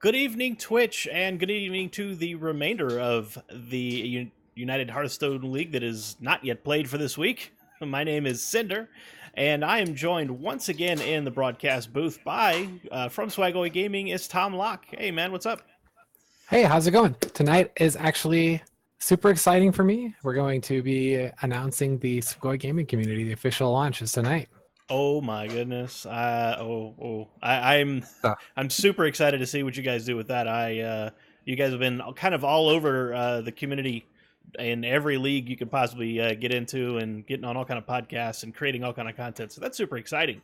Good evening, Twitch, and good evening to the remainder of the United Hearthstone League that is not yet played for this week. My name is Cinder, and I am joined once again in the broadcast booth by, from Swagoi Gaming, is Tom Locke. Hey, man, what's up? Hey, how's it going? Tonight is actually super exciting for me. We're going to be announcing the Sugoi Gaming Community. The official launch is tonight. Oh my goodness! I'm So, I'm super excited to see what you guys do with that. You guys have been kind of all over the community in every league you could possibly get into, and getting on all kind of podcasts and creating all kind of content. So that's super exciting.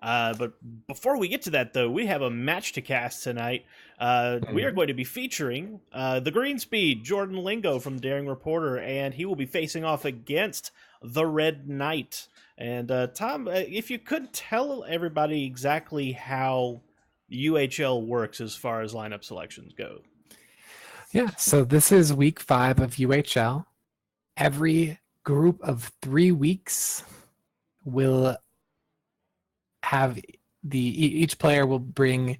But before we get to that, though, we have a match to cast tonight. We are going to be featuring the Greenspeed, Jordan Lingo from the Daring Reporter, and he will be facing off against the Red Knight. And Tom, if you could tell everybody exactly how UHL works as far as lineup selections go. yeah, so this is week 5 of UHL. Every group of 3 weeks will have each player will bring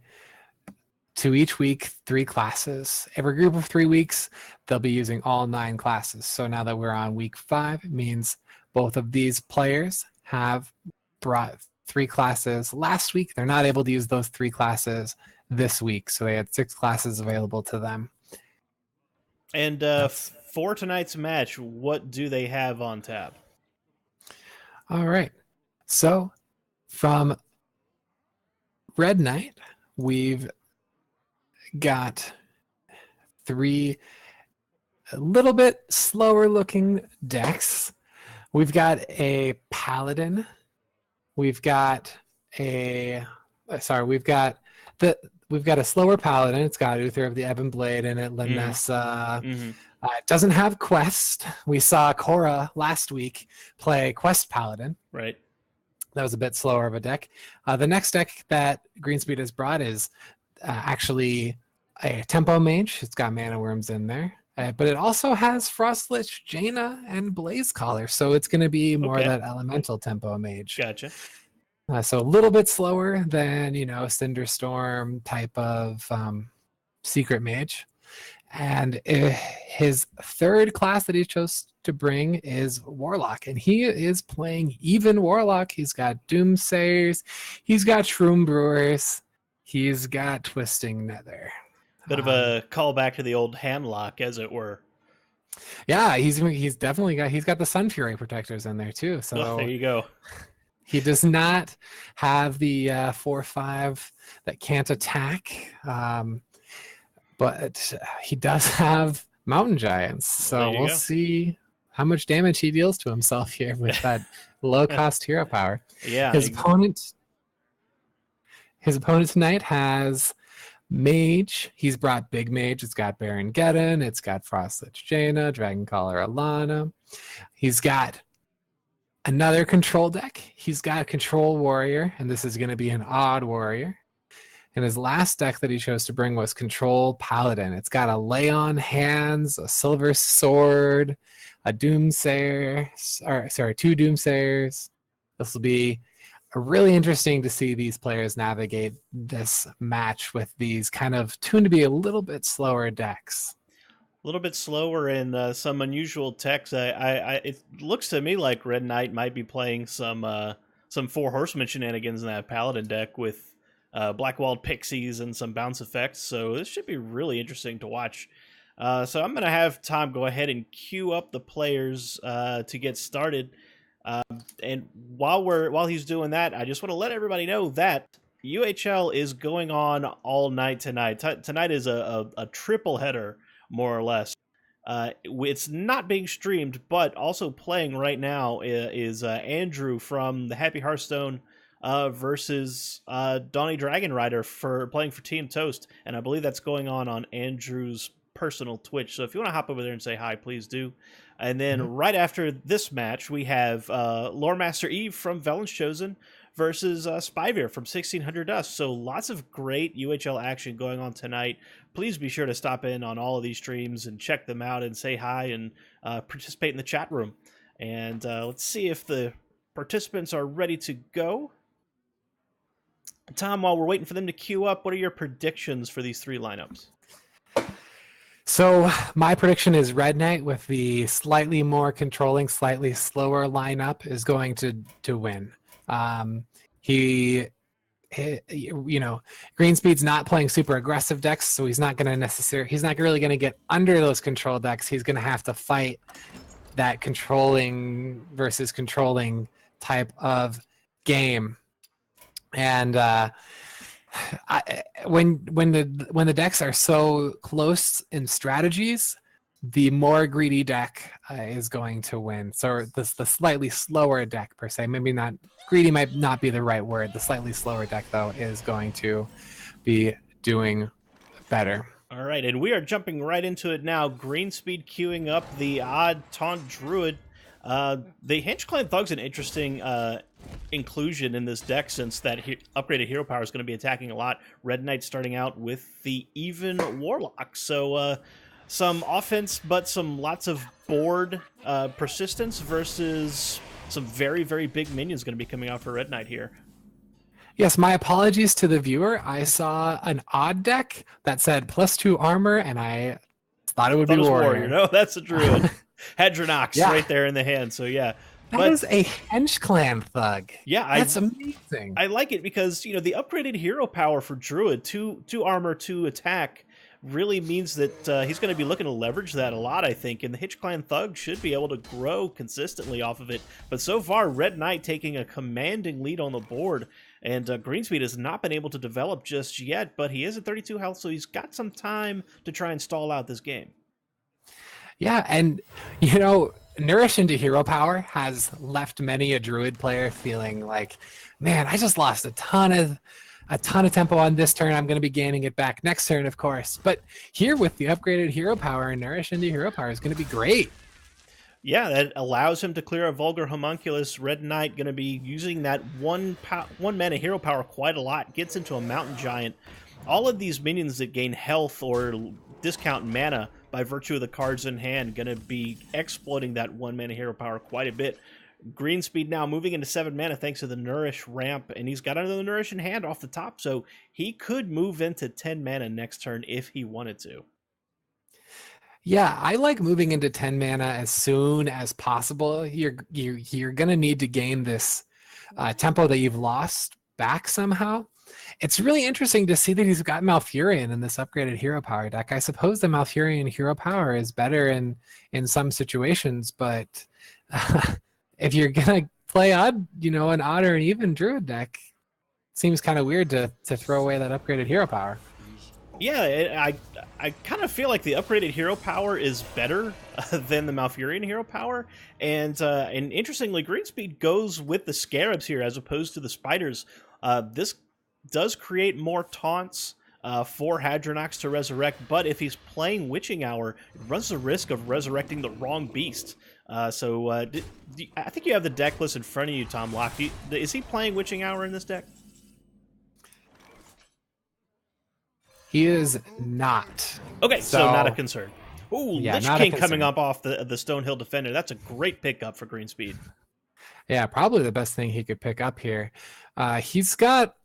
to each week 3 classes. Every group of 3 weeks, they'll be using all 9 classes. So now that we're on week 5, it means both of these players have brought 3 classes last week. They're not able to use those 3 classes this week, so they had 6 classes available to them. And for tonight's match, what do they have on tap? All right. So from Red Knight, we've got 3 a little bit slower looking decks. We've got a Paladin. We've got a slower Paladin. It's got Uther of the Ebon Blade in it, Linessa. It doesn't have Quest. We saw Cora last week play Quest Paladin. Right. That was a bit slower of a deck. The next deck that Greenspeed has brought is actually a Tempo Mage. It's got Mana Worms in there. But it also has Frostlich, Jaina, and Blaze Collar. So it's going to be more that elemental Tempo Mage. Gotcha. So a little bit slower than, Cinderstorm type of secret mage. And his third class that he chose to bring is Warlock. And he is playing even Warlock. He's got Doomsayers. He's got Shroom Brewers. He's got Twisting Nether. Bit of a callback to the old Handlock, as it were. Yeah, he's got the Sun Fury protectors in there too. So there you go. He does not have the 4/5 that can't attack, but he does have Mountain Giants. So we'll see how much damage he deals to himself here with that low-cost hero power. Yeah. His opponent tonight has Mage. He's brought Big Mage. It's got Baron Geddon. It's got Frostlich Jaina, Dragoncaller Alana. He's got another control deck. He's got Control Warrior, and this is going to be an odd warrior. And his last deck that he chose to bring was Control Paladin. It's got a Lay on Hands, a Silver Sword, a Doomsayer, two Doomsayers. This will be really interesting to see these players navigate this match with these kind of tuned to be a little bit slower decks. A little bit slower and some unusual techs. It looks to me like Red Knight might be playing some Four Horsemen shenanigans in that Paladin deck with Blackwalled Pixies and some bounce effects. So this should be really interesting to watch. So I'm going to have Tom go ahead and queue up the players to get started. And while he's doing that, I just want to let everybody know that UHL is going on all night tonight. Tonight is a triple header, more or less. It's not being streamed, but also playing right now is Andrew from the Happy Hearthstone versus Donnie Dragon Rider for playing for Team Toast, and I believe that's going on Andrew's personal Twitch. So if you want to hop over there and say hi, please do. And then right after this match, we have Lore Master Eve from Velen's Chosen versus Spyveer from 1600 Dust. So lots of great UHL action going on tonight. Please be sure to stop in on all of these streams and check them out and say hi and participate in the chat room. And let's see if the participants are ready to go. Tom, while we're waiting for them to queue up, what are your predictions for these 3 lineups? So my prediction is Red Knight with the slightly more controlling, slightly slower lineup is going to win. He, you know, Greenspeed's not playing super aggressive decks, so he's not really going to get under those control decks. He's going to have to fight that controlling versus controlling type of game. And when the decks are so close in strategies, the more greedy deck is going to win. So the slightly slower deck per se, maybe not greedy might not be the right word. The slightly slower deck though is going to be doing better. All right, and we are jumping right into it now. Greenspeed queuing up the odd Taunt Druid. The Henge Clan Thug's an interesting inclusion in this deck, since that upgraded hero power is going to be attacking a lot. Red Knight starting out with the even Warlock, so some offense, but lots of board persistence versus some very, very big minions going to be coming out for Red Knight here. Yes, my apologies to the viewer. I saw an odd deck that said +2 armor, and I thought it would be Warrior. No, that's a Druid. Hedronox right there in the hand, so yeah. That is a Henge Clan Thug. Yeah, that's amazing. I like it because, you know, the upgraded hero power for Druid, 2 armor, 2 attack, really means that he's going to be looking to leverage that a lot, I think, and the Henge Clan Thug should be able to grow consistently off of it. But so far, Red Knight taking a commanding lead on the board, and Greenspeed has not been able to develop just yet, but he is at 32 health, so he's got some time to try and stall out this game. Yeah, and, you know, Nourish into hero power has left many a Druid player feeling like, man, I just lost a ton of tempo on this turn. I'm going to be gaining it back next turn, of course. But here with the upgraded hero power, Nourish into hero power is going to be great. Yeah, that allows him to clear a Vulgar Homunculus. Red Knight going to be using that one mana hero power quite a lot. Gets into a Mountain Giant. All of these minions that gain health or discount mana by virtue of the cards in hand going to be exploiting that 1 mana hero power quite a bit. Greenspeed now moving into 7 mana thanks to the Nourish ramp, and he's got another Nourish in hand off the top, so he could move into 10 mana next turn if he wanted to. Yeah, I like moving into 10 mana as soon as possible. You're going to need to gain this tempo that you've lost back somehow. It's really interesting to see that he's got Malfurion in this upgraded hero power deck. I suppose the Malfurion hero power is better in some situations, but if you're going to play odd, you know, an odd or an even Druid deck, it seems kind of weird to throw away that upgraded hero power. Yeah, I kind of feel like the upgraded hero power is better than the Malfurion hero power, and interestingly, Greenspeed goes with the Scarabs here as opposed to the Spiders. This does create more taunts for Hadronox to resurrect, but if he's playing Witching Hour, it runs the risk of resurrecting the wrong beast. I think you have the deck list in front of you, Tom Locke. Is he playing Witching Hour in this deck? He is not. Okay, so not a concern. Ooh, yeah, Lich King coming up off the Stonehill Defender. That's a great pickup for Greenspeed. Yeah, probably the best thing he could pick up here. He's got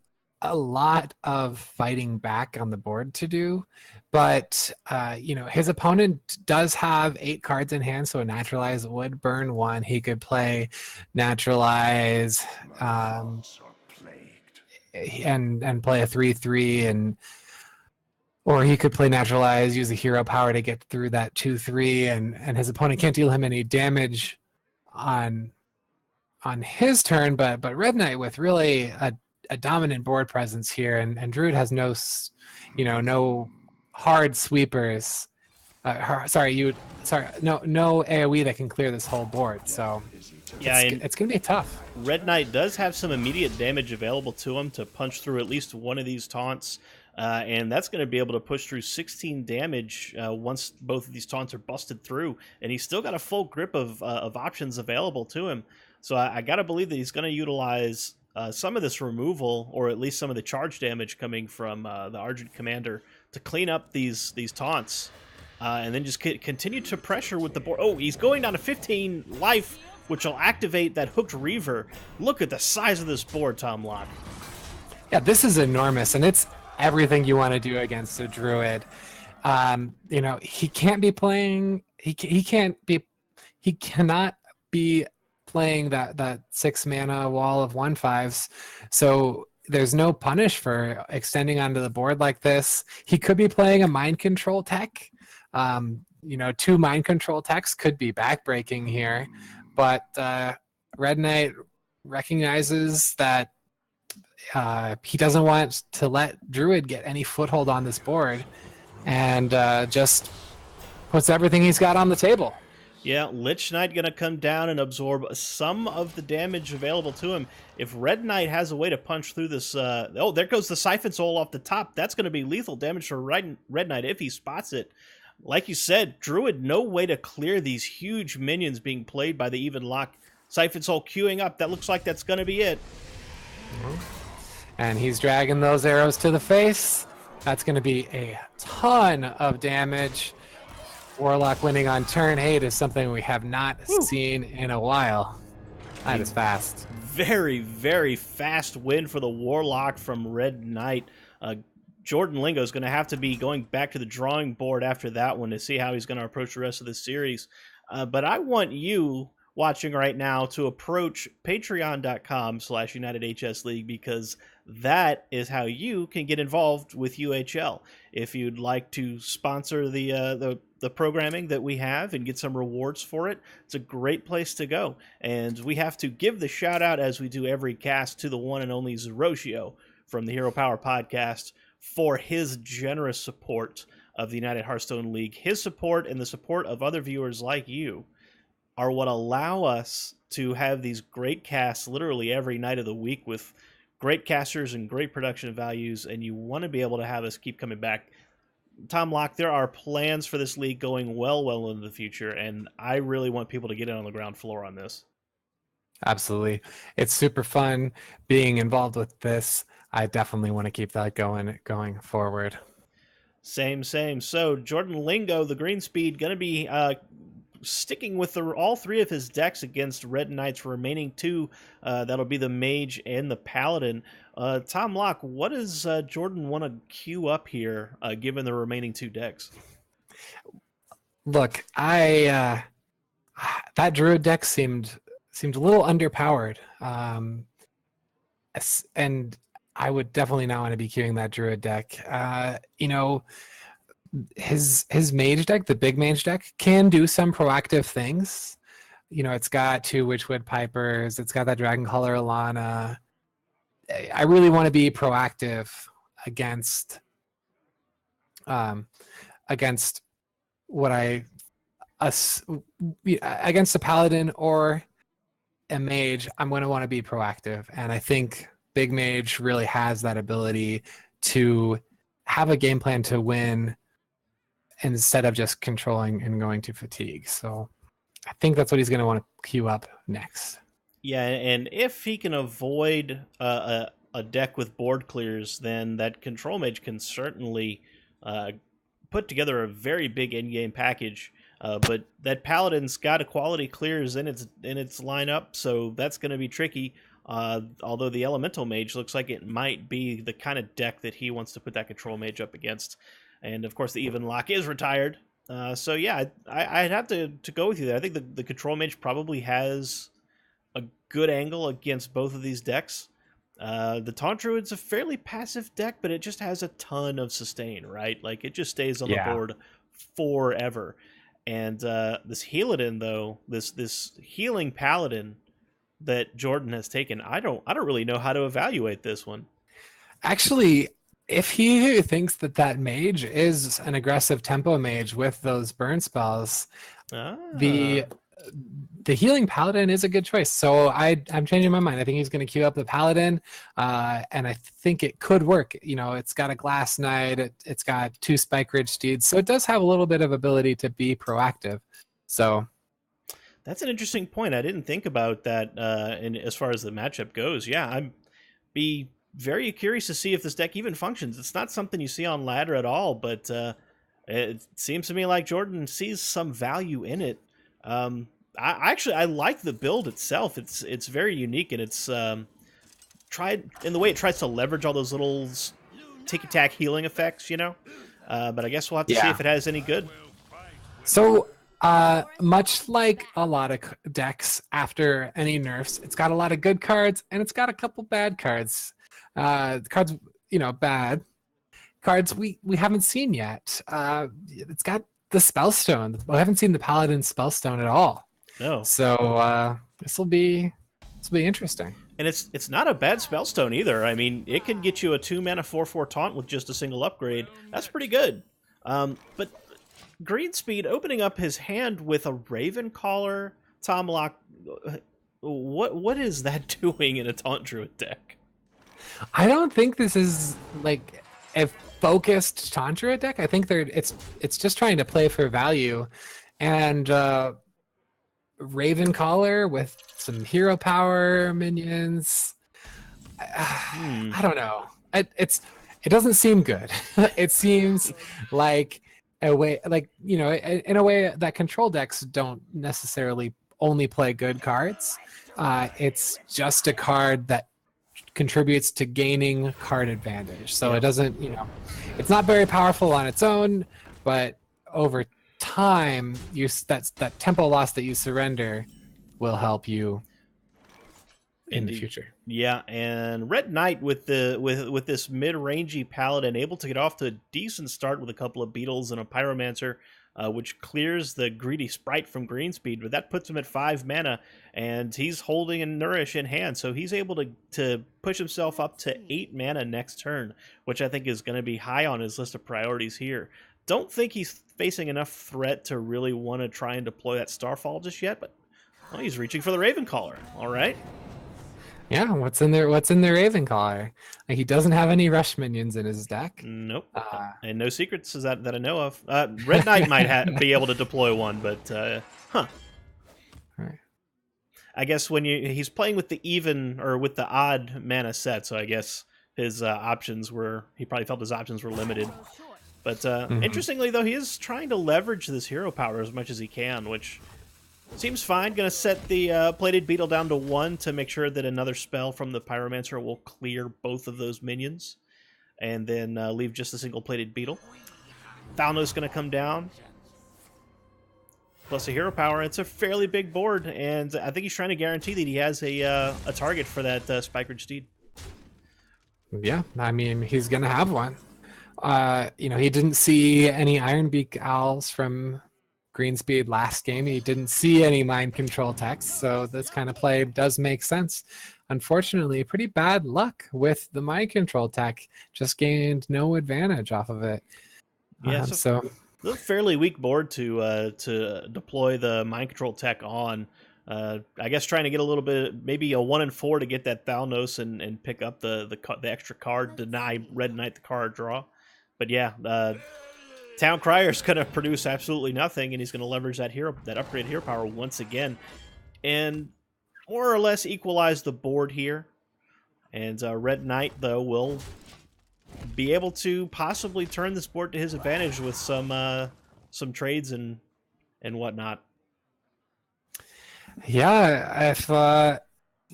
a lot of fighting back on the board to do, but you know, his opponent does have 8 cards in hand, so a Naturalize would burn 1. He could play Naturalize and play a 3/3, or he could play Naturalize, use the hero power to get through that 2/3, and his opponent can't deal him any damage on his turn. But Red Knight with really a dominant board presence here, and Druid has no hard sweepers. No AoE that can clear this whole board. So yeah, it's gonna be tough. Red Knight does have some immediate damage available to him to punch through at least one of these taunts. And that's going to be able to push through 16 damage once both of these taunts are busted through. And he's still got a full grip of options available to him. So I got to believe that he's going to utilize some of this removal, or at least some of the charge damage coming from the Argent Commander, to clean up these taunts. And then just continue to pressure with the board. Oh, he's going down to 15 life, which will activate that Hooked Reaver. Look at the size of this board, Tom Locke. Yeah, this is enormous, and it's everything you want to do against a druid. He can't be playing. He can't be. He cannot be playing that 6 mana wall of 1/5s. So there's no punish for extending onto the board like this. He could be playing a mind control tech. 2 mind control techs could be backbreaking here, but Red Knight recognizes that he doesn't want to let Druid get any foothold on this board, and just puts everything he's got on the table. Yeah, Lich Knight going to come down and absorb some of the damage available to him. If Red Knight has a way to punch through this... there goes the Siphon Soul off the top. That's going to be lethal damage for Red Knight if he spots it. Like you said, Druid, no way to clear these huge minions being played by the Even Lock. Siphon Soul queuing up. That looks like that's going to be it. And he's dragging those arrows to the face. That's going to be a ton of damage. Warlock winning on turn 8 is something we have not seen in a while. That is fast. Very, very fast win for the Warlock from Red Knight. Jordan Lingo is going to have to be going back to the drawing board after that one to see how he's going to approach the rest of the series. But I want you watching right now to approach patreon.com/UnitedHSLeague, because that is how you can get involved with UHL. If you'd like to sponsor the programming that we have and get some rewards for it, it's a great place to go. And we have to give the shout out, as we do every cast, to the one and only Zeroshio from the Hero Power podcast for his generous support of the United Hearthstone League. His support and the support of other viewers like you are what allow us to have these great casts literally every night of the week with great casters and great production values, and you want to be able to have us keep coming back. Tom Locke, there are plans for this league going well into the future, and I really want people to get in on the ground floor on this. Absolutely. It's super fun being involved with this. I definitely want to keep that going forward. Same. So Jordan Lingo, the green speed, going to be sticking with all 3 of his decks against Red Knight's remaining 2. That'll be the Mage and the Paladin. Tom Locke, what does Jordan want to queue up here, given the remaining 2 decks? Look, that Druid deck seemed a little underpowered, and I would definitely not want to be queuing that Druid deck. His mage deck, the big mage deck, can do some proactive things. It's got 2 Witchwood Pipers, it's got that Dragon Color Alana. I really want to be proactive against against a Paladin or a Mage. I'm going to want to be proactive, and I think Big Mage really has that ability to have a game plan to win instead of just controlling and going to fatigue. So I think that's what he's going to want to queue up next. Yeah, and if he can avoid a deck with board clears, then that Control Mage can certainly put together a very big in-game package. But that Paladin's got a quality clears in its lineup, so that's going to be tricky. Although the Elemental Mage looks like it might be the kind of deck that he wants to put that Control Mage up against. And of course, the Even Lock is retired. So yeah, I'd have to go with you there. I think the Control Mage probably has a good angle against both of these decks. The Taunt Druid's a fairly passive deck, but it just has a ton of sustain, right? Like, it just stays on the board forever. And this Healadin, though, this healing Paladin that Jordan has taken, I don't really know how to evaluate this one. Actually, if he thinks that mage is an aggressive tempo mage with those burn spells, the healing Paladin is a good choice. So I'm changing my mind. I think he's going to queue up the Paladin, and I think it could work. It's got a Glass Knight, it's got 2 Spike Ridge Steeds, so it does have a little bit of ability to be proactive. So that's an interesting point. I didn't think about that. And as far as the matchup goes, yeah, I'd be very curious to see if this deck even functions. It's not something you see on ladder at all, but it seems to me like Jordan sees some value in it. I like the build itself. It's very unique, and it's tried in the way it tries to leverage all those little ticky-tack healing effects, but I guess we'll have to see if it has any good. So, much like a lot of decks after any nerfs, it's got a lot of good cards and it's got a couple bad cards. Cards, bad cards we haven't seen yet. It's got the Spellstone. We haven't seen the Paladin Spellstone at all. No. So this will be interesting. And it's not a bad Spellstone either. I mean, it can get you a 2-mana 4/4 taunt with just a single upgrade. That's pretty good. But Greenspeed opening up his hand with a Ravencaller Tomlock. What is that doing in a Taunt Druid deck? I don't think this is like a focused Taunt Druid deck. I think it's just trying to play for value, and Ravencaller with some hero power minions. I don't know. It doesn't seem good. It seems like a way, in a way that control decks don't necessarily only play good cards. It's just a card that contributes to gaining card advantage. So it doesn't, it's not very powerful on its own, but over time, that tempo loss that you surrender will help you in the future. Yeah, and Red Knight with this mid-rangey Paladin able to get off to a decent start with a couple of Beetles and a Pyromancer, which clears the greedy Sprite from Greenspeed, but that puts him at 5 mana, and he's holding a Nourish in hand, so he's able to push himself up to 8 mana next turn, which I think is going to be high on his list of priorities here. Don't think he's facing enough threat to really want to try and deploy that Starfall just yet, but he's reaching for the Ravencaller. All right. Yeah, what's in there? What's in the Ravencaller? Like, he doesn't have any rush minions in his deck. Nope, and no secrets that I know of. Red Knight might be able to deploy one, but All right. I guess when he's playing with the even or with the odd mana set, so I guess his he probably felt his options were limited. But interestingly, though, he is trying to leverage this hero power as much as he can, which seems fine. Going to set the Plated Beetle down to 1 to make sure that another spell from the Pyromancer will clear both of those minions, and then leave just a single Plated Beetle. Thalnos going to come down, plus a hero power. It's a fairly big board, and I think he's trying to guarantee that he has a target for that Spikeridge Steed. Yeah, I mean, he's going to have one. He didn't see any Ironbeak Owls from Greenspeed last game. He didn't see any mind control text, so this kind of play does make sense. Unfortunately, pretty bad luck with the mind control tech. Just gained no advantage off of it. Yeah, so a fairly weak board to deploy the mind control tech on. I guess trying to get a little bit, maybe a 1 and 4 to get that Thalnos and pick up the extra card, deny Red Knight the card draw. But yeah, Town Crier's going to produce absolutely nothing, and he's going to leverage that upgrade hero power once again, and more or less equalize the board here. And Red Knight, though, will be able to possibly turn this board to his advantage with some trades and whatnot. Yeah, if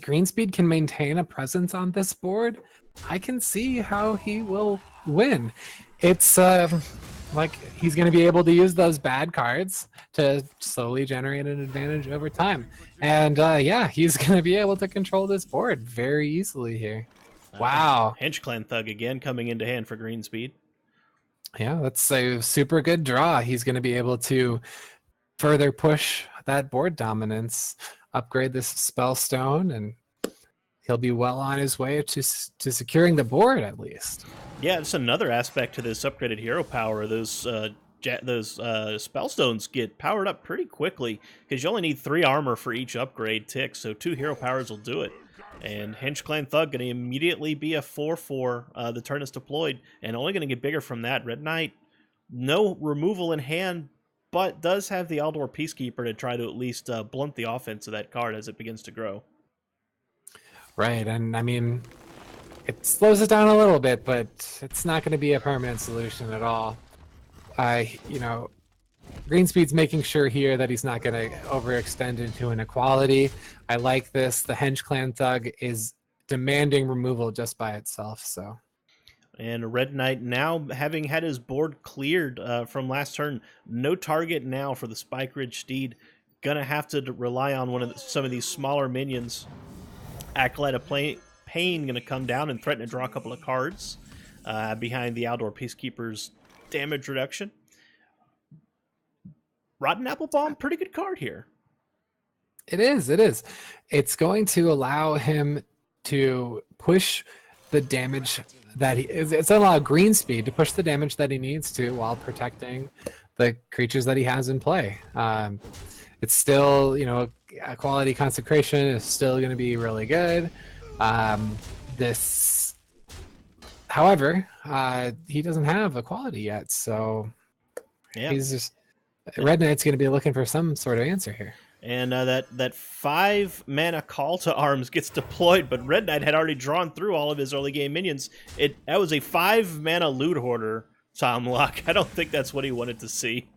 Greenspeed can maintain a presence on this board, I can see how he will win. It's like he's going to be able to use those bad cards to slowly generate an advantage over time. And he's going to be able to control this board very easily here. Wow. HenchClan Thug again coming into hand for Greenspeed. Yeah, that's a super good draw. He's going to be able to further push that board dominance, upgrade this Spellstone, and he'll be well on his way to securing the board at least. Yeah, it's another aspect to this upgraded hero power. Those Spellstones get powered up pretty quickly because you only need 3 armor for each upgrade tick, so 2 hero powers will do it. And HenchClan Thug going to immediately be a 4/4 the turn is deployed, and only going to get bigger from that. Red Knight, no removal in hand, but does have the Aldor Peacekeeper to try to at least blunt the offense of that card as it begins to grow. Right, and I mean, it slows it down a little bit, but it's not going to be a permanent solution at all. Greenspeed's making sure here that he's not going to overextend into an equality. I like this. The HenchClan Thug is demanding removal just by itself. So. And Red Knight now having had his board cleared from last turn, no target now for the Spike Ridge Steed. Gonna have to rely on some of these smaller minions. Acolyte of Pain gonna come down and threaten to draw a couple of cards behind the Outdoor Peacekeeper's damage reduction. Rotten Apple Bomb, pretty good card here. It is. It's going to allow him to push the damage that it's allowed green speed to push the damage that he needs to while protecting the creatures that he has in play. It's still, a quality consecration is still going to be really good. However, he doesn't have a quality yet, so he's just Red Knight's going to be looking for some sort of answer here. And that 5 mana Call to Arms gets deployed, but Red Knight had already drawn through all of his early game minions. That was a 5 mana Loot Hoarder, Tom Luck. I don't think that's what he wanted to see.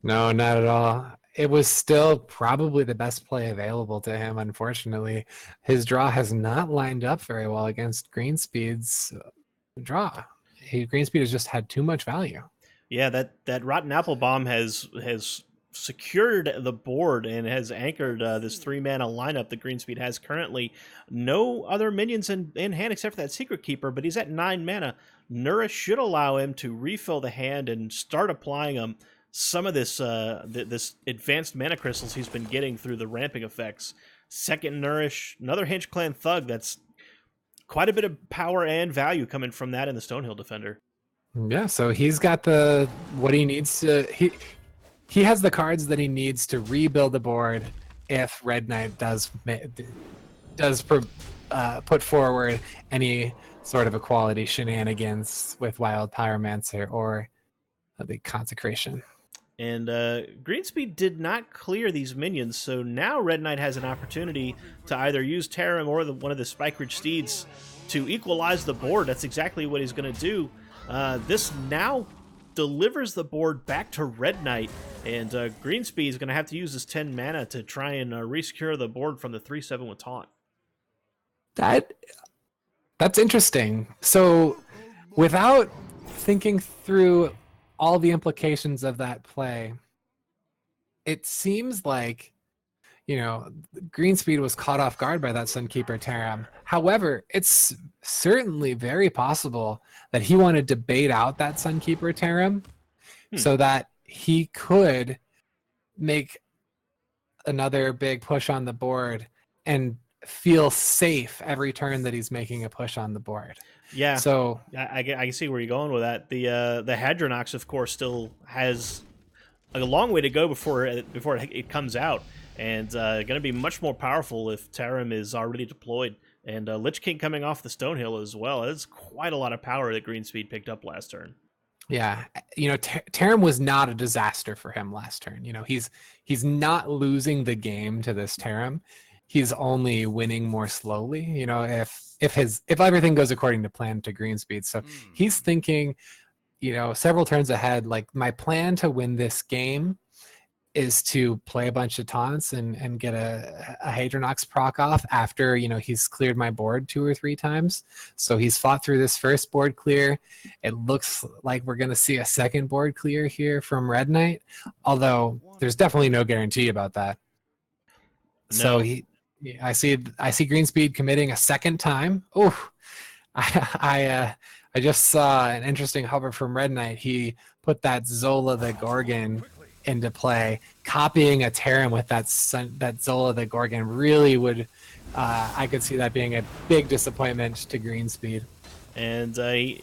No, not at all. It was still probably the best play available to him, unfortunately. His draw has not lined up very well against Greenspeed's draw. Greenspeed has just had too much value. Yeah, that Rotten Apple Bomb has secured the board and has anchored this 3-mana lineup that Greenspeed has currently. No other minions in hand except for that Secret Keeper, but he's at 9 mana. Nourish should allow him to refill the hand and start applying some of this this advanced mana crystals he's been getting through the ramping effects. Second Nourish, another Hinge Clan Thug. That's quite a bit of power and value coming from that in the Stonehill Defender. Yeah, so he's got what he needs to... He has the cards that he needs to rebuild the board if Red Knight does put forward any sort of equality shenanigans with Wild Pyromancer or the Consecration. And Greenspeed did not clear these minions, so now Red Knight has an opportunity to either use Tarim or one of the Spike Ridge Steeds to equalize the board. That's exactly what he's going to do. This now delivers the board back to Red Knight, and Greenspeed is going to have to use his 10 mana to try and resecure the board from the 3/7 with Taunt. That's interesting. So without thinking through all the implications of that play, it seems like, Greenspeed was caught off guard by that Sunkeeper Tarim. However, it's certainly very possible that he wanted to bait out that Sunkeeper Tarim so that he could make another big push on the board and feel safe every turn that he's making a push on the board. Yeah, so I can see where you're going with that. The Hadronox, of course, still has a long way to go before it comes out, and going to be much more powerful if Tarim is already deployed. And Lich King coming off the Stonehill as well. That's quite a lot of power that Greenspeed picked up last turn. Yeah, Tarim was not a disaster for him last turn. He's not losing the game to this Tarim. He's only winning more slowly. If everything goes according to plan to Greenspeed. So he's thinking, several turns ahead. Like, my plan to win this game is to play a bunch of taunts and get a Hadronox proc off after, he's cleared my board 2 or 3 times. So he's fought through this first board clear. It looks like we're going to see a second board clear here from Red Knight, although there's definitely no guarantee about that. No. So I see Greenspeed committing a second time. Oh, I just saw an interesting hover from Red Knight. He put that Zola the Gorgon into play, copying a Tarim with that Zola the Gorgon really would. I could see that being a big disappointment to Greenspeed. And I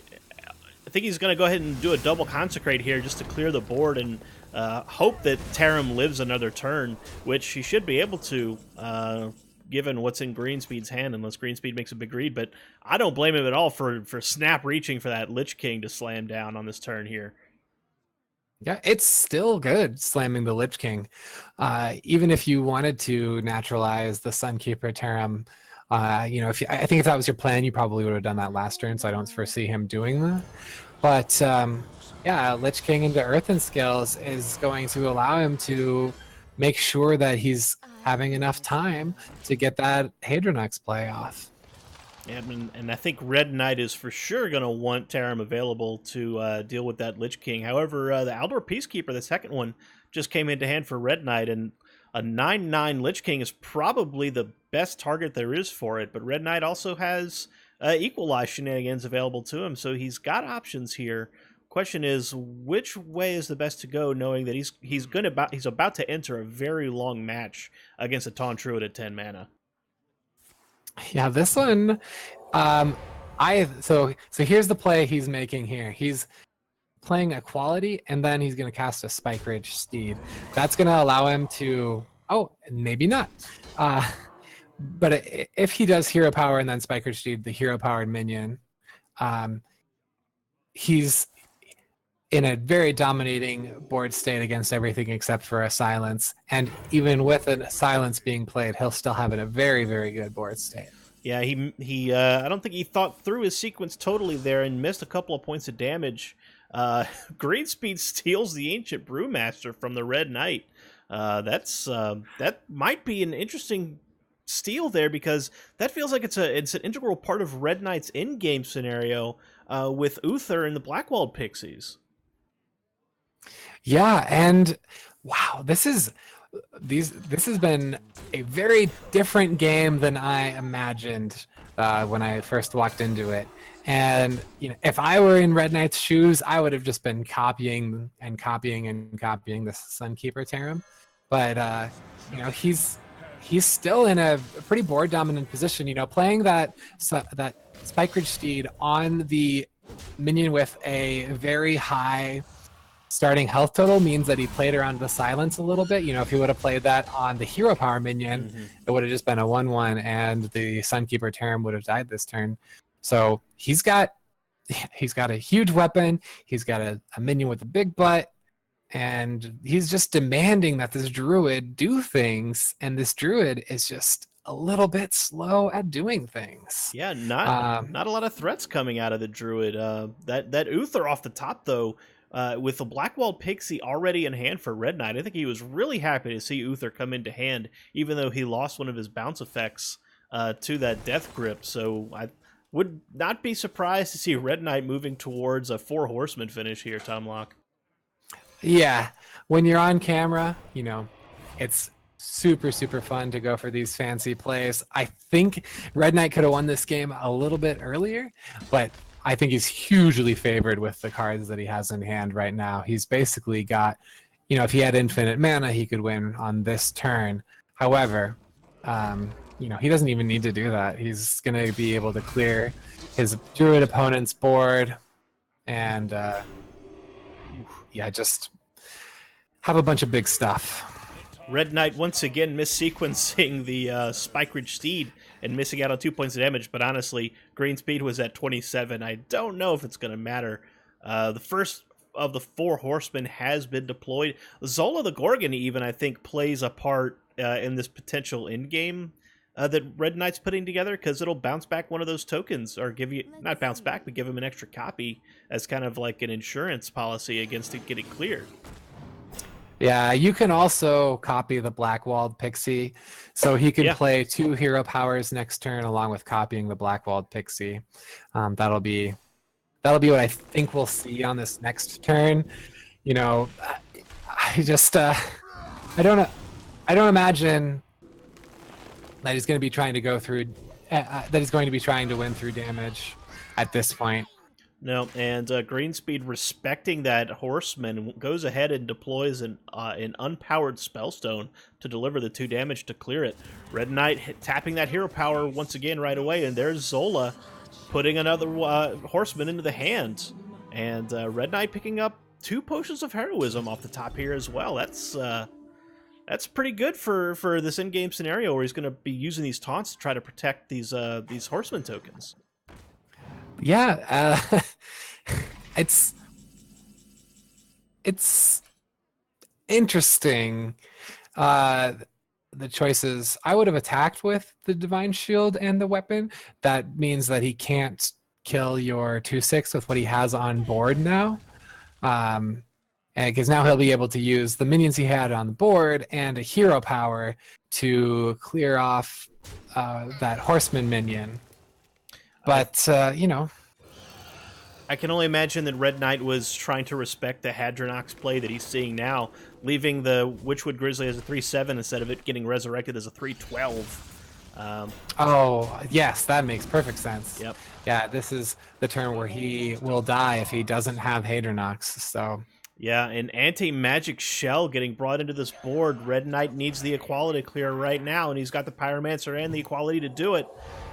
think he's going to go ahead and do a double consecrate here just to clear the board and hope that Tarim lives another turn, which he should be able to, given what's in Greenspeed's hand, unless Greenspeed makes a big read. But I don't blame him at all for snap reaching for that Lich King to slam down on this turn here. Yeah, it's still good slamming the Lich King. Even if you wanted to naturalize the Sunkeeper Tarim, I think if that was your plan, you probably would have done that last turn, so I don't foresee him doing that. But Lich King into Earthen Scales is going to allow him to make sure that he's having enough time to get that Hadronox play off. And I think Red Knight is for sure going to want Tarim available to deal with that Lich King. However, the Aldor Peacekeeper, the second one, just came into hand for Red Knight, and a 9/9 Lich King is probably the best target there is for it. But Red Knight also has Equalize shenanigans available to him, so he's got options here. Question is, which way is the best to go, knowing that he's about to enter a very long match against a Taunt Druid at 10 mana. Yeah, this one, so here's the play he's making here. He's playing Equality, and then he's going to cast a Spike Ridge Steed. That's going to allow him to, maybe not. But if he does Hero Power and then Spike Ridge Steed, the Hero Powered minion, he's in a very dominating board state against everything except for a Silence. And even with a Silence being played, he'll still have a very, very good board state. Yeah, he I don't think he thought through his sequence totally there and missed a couple of points of damage. Greenspeed steals the Ancient Brewmaster from the Red Knight. That might be an interesting steal there, because that feels like it's an integral part of Red Knight's in-game scenario with Uther and the Blackwalled Pixies. Yeah, and wow, this has been a very different game than I imagined when I first walked into it. And if I were in Red Knight's shoes, I would have just been copying the Sunkeeper Tarim. But he's still in a pretty board dominant position. Playing that Spike Ridge Steed on the minion with a very high starting health total means that he played around the Silence a little bit. If he would have played that on the Hero Power minion, it would have just been a 1/1, and the Sunkeeper Tarim would have died this turn. So he's got a huge weapon. He's got a minion with a big butt, and he's just demanding that this Druid do things. And this Druid is just a little bit slow at doing things. Yeah, not a lot of threats coming out of the Druid. That Uther off the top though. With the Blackwalled Pixie already in hand for Red Knight, I think he was really happy to see Uther come into hand, even though he lost one of his bounce effects to that Death Grip. So I would not be surprised to see Red Knight moving towards a 4 Horseman finish here, Tom Locke. Yeah, when you're on camera, it's super, super fun to go for these fancy plays. I think Red Knight could have won this game a little bit earlier, but I think he's hugely favored with the cards that he has in hand right now. He's basically got, if he had infinite mana, he could win on this turn. However, he doesn't even need to do that. He's going to be able to clear his Druid opponent's board and, just have a bunch of big stuff. Red Knight once again missequencing the Spike Ridge Steed and missing out on 2 points of damage, but honestly, Greenspeed was at 27. I don't know if it's going to matter. The first of the 4 Horsemen has been deployed. Zola the Gorgon even, I think, plays a part in this potential in-game that Red Knight's putting together, because it'll bounce back one of those tokens, or not bounce back, but give him an extra copy as kind of like an insurance policy against it getting cleared. Yeah, you can also copy the Blackwalled Pixie, so he can play 2 Hero Powers next turn along with copying the Blackwalled Pixie. That'll be what I think we'll see on this next turn. I just I don't imagine that he's going to be trying to go through that he's going to be trying to win through damage at this point. No, and Greenspeed, respecting that Horseman, goes ahead and deploys an unpowered Spellstone to deliver the 2 damage to clear it. Red Knight tapping that Hero Power once again right away, and there's Zola putting another Horseman into the hand. And Red Knight picking up 2 Potions of Heroism off the top here as well. That's pretty good for this in-game scenario where he's going to be using these taunts to try to protect these Horseman tokens. Yeah, it's interesting. The choices. I would have attacked with the Divine Shield and the weapon. That means that he can't kill your 2/6 with what he has on board now. Because now he'll be able to use the minions he had on the board and a Hero Power to clear off that Horseman minion. But, you know. I can only imagine that Red Knight was trying to respect the Hadronox play that he's seeing now, leaving the Witchwood Grizzly as a 3/7 instead of it getting resurrected as a 3/12. Oh, yes, that makes perfect sense. Yep. Yeah, this is the turn where he will die if he doesn't have Hadronox, so... Yeah, an anti-magic shell getting brought into this board. Red Knight needs the equality clear right now, and he's got the Pyromancer and the equality to do it.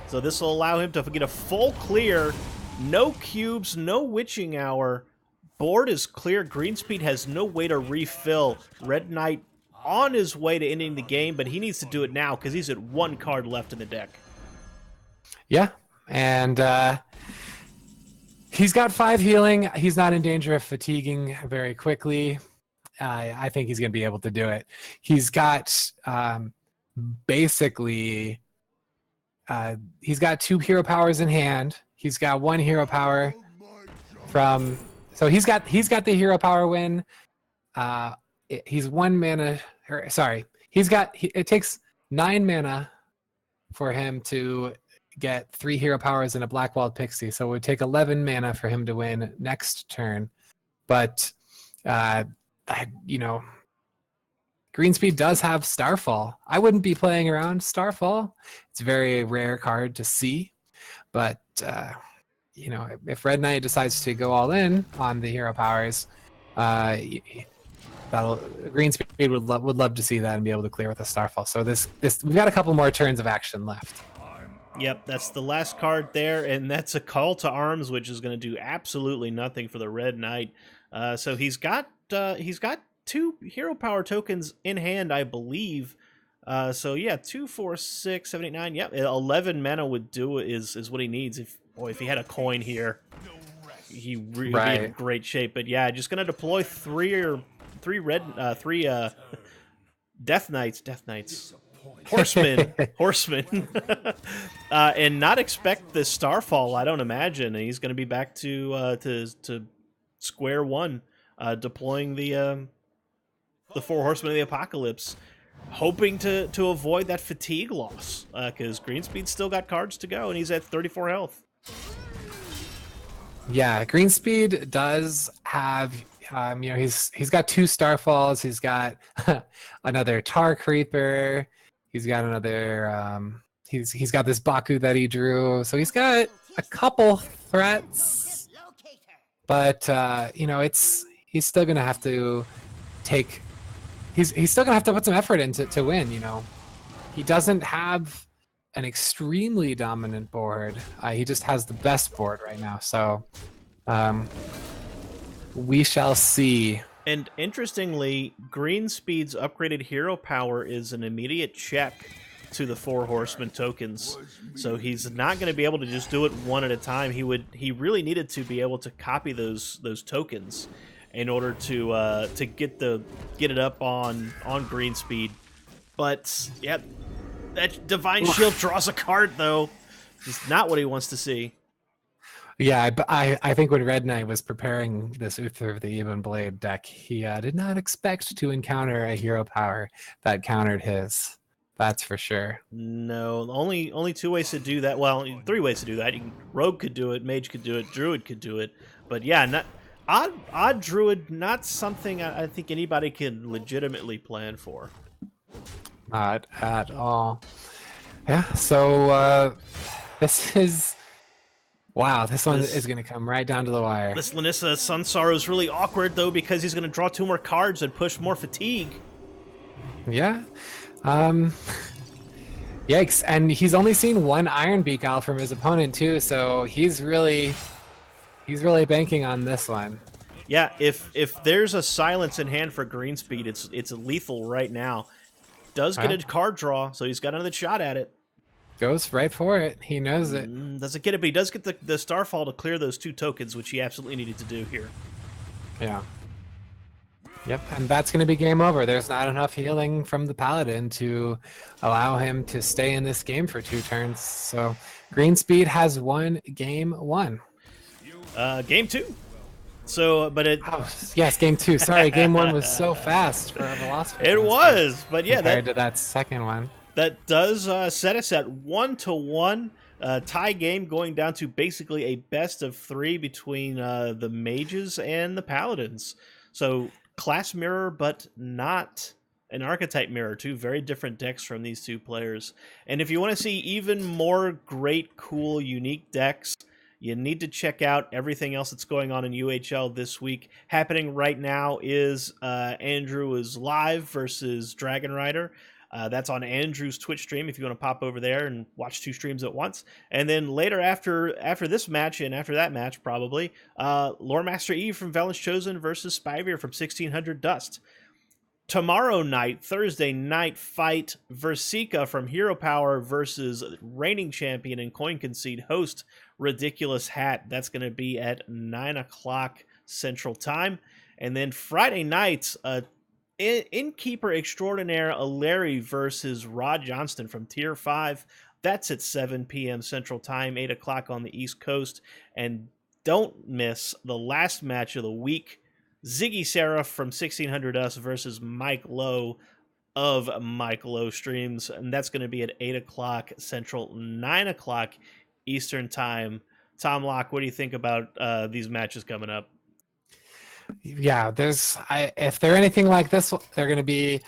So this will allow him to get a full clear. No cubes, no Witching Hour. Board is clear. Greenspeed has no way to refill. Red Knight on his way to ending the game, but he needs to do it now because he's at 1 card left in the deck. Yeah, and he's got 5 healing. He's not in danger of fatiguing very quickly. I think he's going to be able to do it. He's got basically... he's got 2 hero powers in hand. He's got 1 hero power from... So he's got the hero power win. He's 1 mana... sorry. It takes 9 mana for him to get 3 hero powers and a Blackwalled Pixie. So it would take 11 mana for him to win next turn. But, you know... Greenspeed does have Starfall. I wouldn't be playing around Starfall. It's a very rare card to see. But, you know, if Red Knight decides to go all in on the hero powers, Greenspeed would love to see that and be able to clear with a Starfall. So we've got a couple more turns of action left. Yep, that's the last card there, and that's a Call to Arms, which is going to do absolutely nothing for the Red Knight. So he's got 2 hero power tokens in hand, I believe. So yeah, 2, 4, 6, 7, 8, 9. Yep, 11 mana would do it. Is what he needs. If he had a coin here, he really be in great shape. But yeah, just gonna deploy 3 Death Knights, Horsemen, and not expect the Starfall. I don't imagine he's gonna be back to square one, deploying the 4 Horsemen of the Apocalypse, hoping to avoid that fatigue loss, because Greenspeed's still got cards to go, and he's at 34 health. Yeah, Greenspeed does have, you know, he's got 2 Starfalls. He's got another Tar Creeper. He's got another. He's got this Baku that he drew. So he's got a couple threats, but you know, he's still gonna have to take. He's still gonna have to put some effort into to win. You know, he doesn't have an extremely dominant board. He just has the best board right now. So we shall see. And interestingly, Greenspeed's upgraded hero power is an immediate check to the 4 Horsemen tokens. So he's not going to be able to just do it one at a time. He really needed to be able to copy those tokens in order to get it up on Greenspeed. But yeah, that Divine Shield draws a card though. It's not what he wants to see. Yeah, I think when Red Knight was preparing this Uther of the Even Blade deck, he did not expect to encounter a hero power that countered his. That's for sure. No, only 2 ways to do that. Well, 3 ways to do that. Rogue could do it, Mage could do it, Druid could do it. But yeah, not odd Druid, not something I think anybody can legitimately plan for. Not at all. Yeah, so this is... Wow, this one is going to come right down to the wire. This Lanissa Sun Sorrow is really awkward, though, because he's going to draw 2 more cards and push more fatigue. Yeah. Yikes. And he's only seen 1 Iron Beak Owl from his opponent, too, so he's really banking on this one. Yeah, if there's a silence in hand for Greenspeed, it's lethal right now. Does get a card draw, so he's got another shot at it. Goes right for it. He knows it. Doesn't get it, but he does get the Starfall to clear those 2 tokens, which he absolutely needed to do here. Yeah. Yep, and that's going to be game over. There's not enough healing from the Paladin to allow him to stay in this game for 2 turns. So Greenspeed has won game 1. Game 2. So, but it... Oh, yes, game 2. Sorry, game 1 was so fast for a Velocity. It was, but yeah. Compared to that second one. That does set us at 1-1. Tie game going down to basically a best of 3 between the mages and the paladins. So class mirror, but not an archetype mirror. Two very different decks from these two players. And if you want to see even more great, cool, unique decks, you need to check out everything else that's going on in UHL this week. Happening right now is Andrew is live versus Dragon Rider. That's on Andrew's Twitch stream if you want to pop over there and watch 2 streams at once. And then later after this match and after that match probably, Lore Master Eve from Velen's Chosen versus Spyveer from 1600 Dust. Tomorrow night, Thursday night fight, Versika from Hero Power versus reigning champion and Coin Concede host Ridiculous Hat. That's going to be at 9 o'clock Central Time. And then Friday night, Innkeeper Extraordinaire Aleri versus Rod Johnston from Tier 5. That's at 7 p.m. Central Time, 8 o'clock on the East Coast. And don't miss the last match of the week, Ziggy Seraph from 1600 Us versus Mike Lowe of Mike Lowe Streams. And that's going to be at 8 o'clock Central, 9 o'clock Eastern Time. Tom Locke, what do you think about these matches coming up? Yeah, if they're anything like this, they're going to be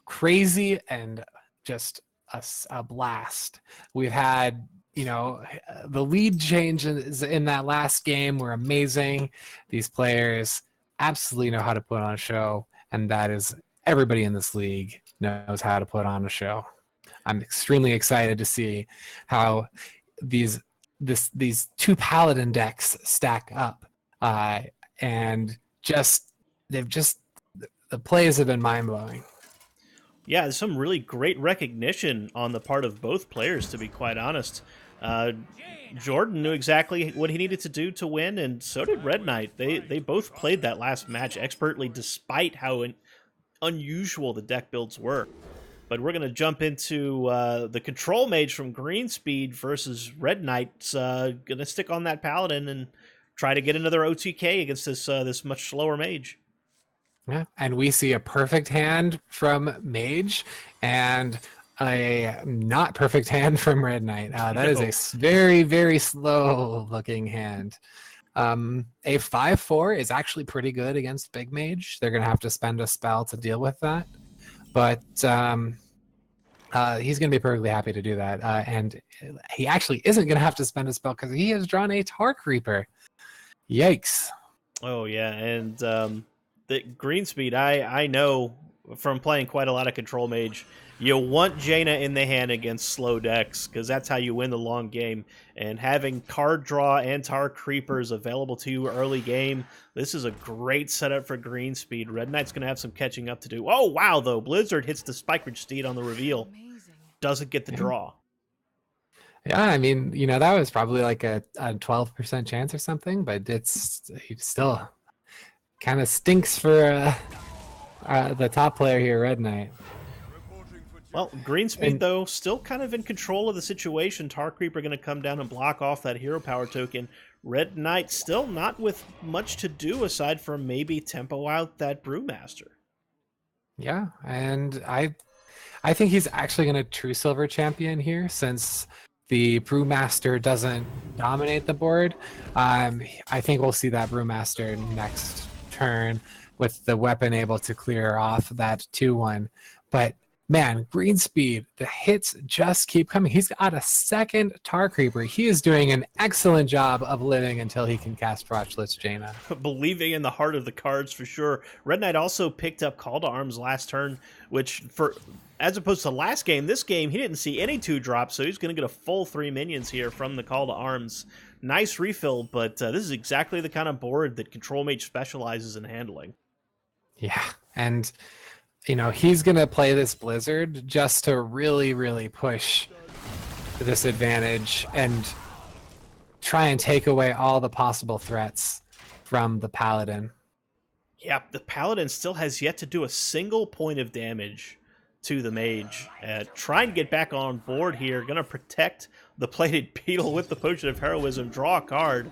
crazy and just a blast. We've had, the lead changes in that last game were amazing. These players absolutely know how to put on a show, and that is everybody in this league knows how to put on a show. I'm extremely excited to see how these 2 paladin decks stack up, and the plays have been mind-blowing. Yeah, there's some really great recognition on the part of both players, to be quite honest. Jordan knew exactly what he needed to do to win, and so did Red Knight. They both played that last match expertly, despite how unusual the deck builds were. But we're going to jump into the Control Mage from Greenspeed versus Red Knight. Going to stick on that Paladin and try to get another OTK against this much slower Mage. Yeah, and we see a perfect hand from Mage and a not perfect hand from Red Knight. That is a very, very slow looking hand. A 5/4 is actually pretty good against Big Mage. They're going to have to spend a spell to deal with that. But he's going to be perfectly happy to do that. And he actually isn't going to have to spend a spell because he has drawn a Tar Creeper. Yikes. Oh, yeah. And the Greenspeed, I know from playing quite a lot of Control Mage, you want Jaina in the hand against slow decks because that's how you win the long game. And having card draw and Tar Creepers available to you early game, this is a great setup for Greenspeed. Red Knight's going to have some catching up to do. Oh, wow, though. Blizzard hits the Spike Ridge Steed on the reveal. Amazing. Doesn't get the draw. Yeah, I mean, that was probably like a 12% chance or something, but it's still kind of stinks for the top player here, Red Knight. Well, Greenspeed, though, still kind of in control of the situation. Tar Creeper going to come down and block off that hero power token. Red Knight still not with much to do aside from maybe tempo out that Brewmaster. Yeah, and I think he's actually going to True Silver champion here since the Brewmaster doesn't dominate the board. I think we'll see that Brewmaster next turn with the weapon able to clear off that 2/1. But man, Greenspeed, the hits just keep coming. He's got a second Tar Creeper. He is doing an excellent job of living until he can cast Frostless Jaina. Believing in the heart of the cards for sure. Red Knight also picked up Call to Arms last turn, which as opposed to last game, this game he didn't see any 2-drops, so he's going to get a full 3 minions here from the Call to Arms. Nice refill, but this is exactly the kind of board that Control Mage specializes in handling. Yeah, and he's going to play this Blizzard just to really, really push this advantage and try and take away all the possible threats from the Paladin. Yeah, the Paladin still has yet to do a single point of damage to the Mage. Trying to get back on board here. Going to protect the Plated Beetle with the Potion of Heroism. Draw a card.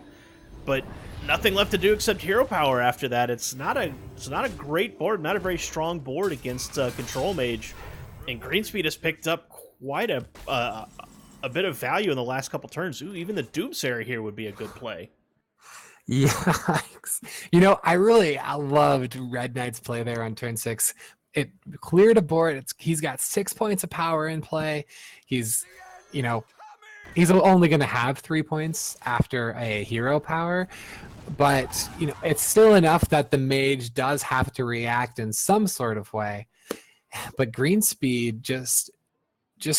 But nothing left to do except hero power after that. It's not a great board, not a very strong board against Control Mage. And Greenspeed has picked up quite a a bit of value in the last couple turns. Ooh, even the Doomsayer here would be a good play. Yikes. I loved Red Knight's play there on turn 6. It cleared a board. He's got 6 points of power in play. He's, you know, he's only going to have 3 points after a hero power, but it's still enough that the mage does have to react in some sort of way. But Greenspeed just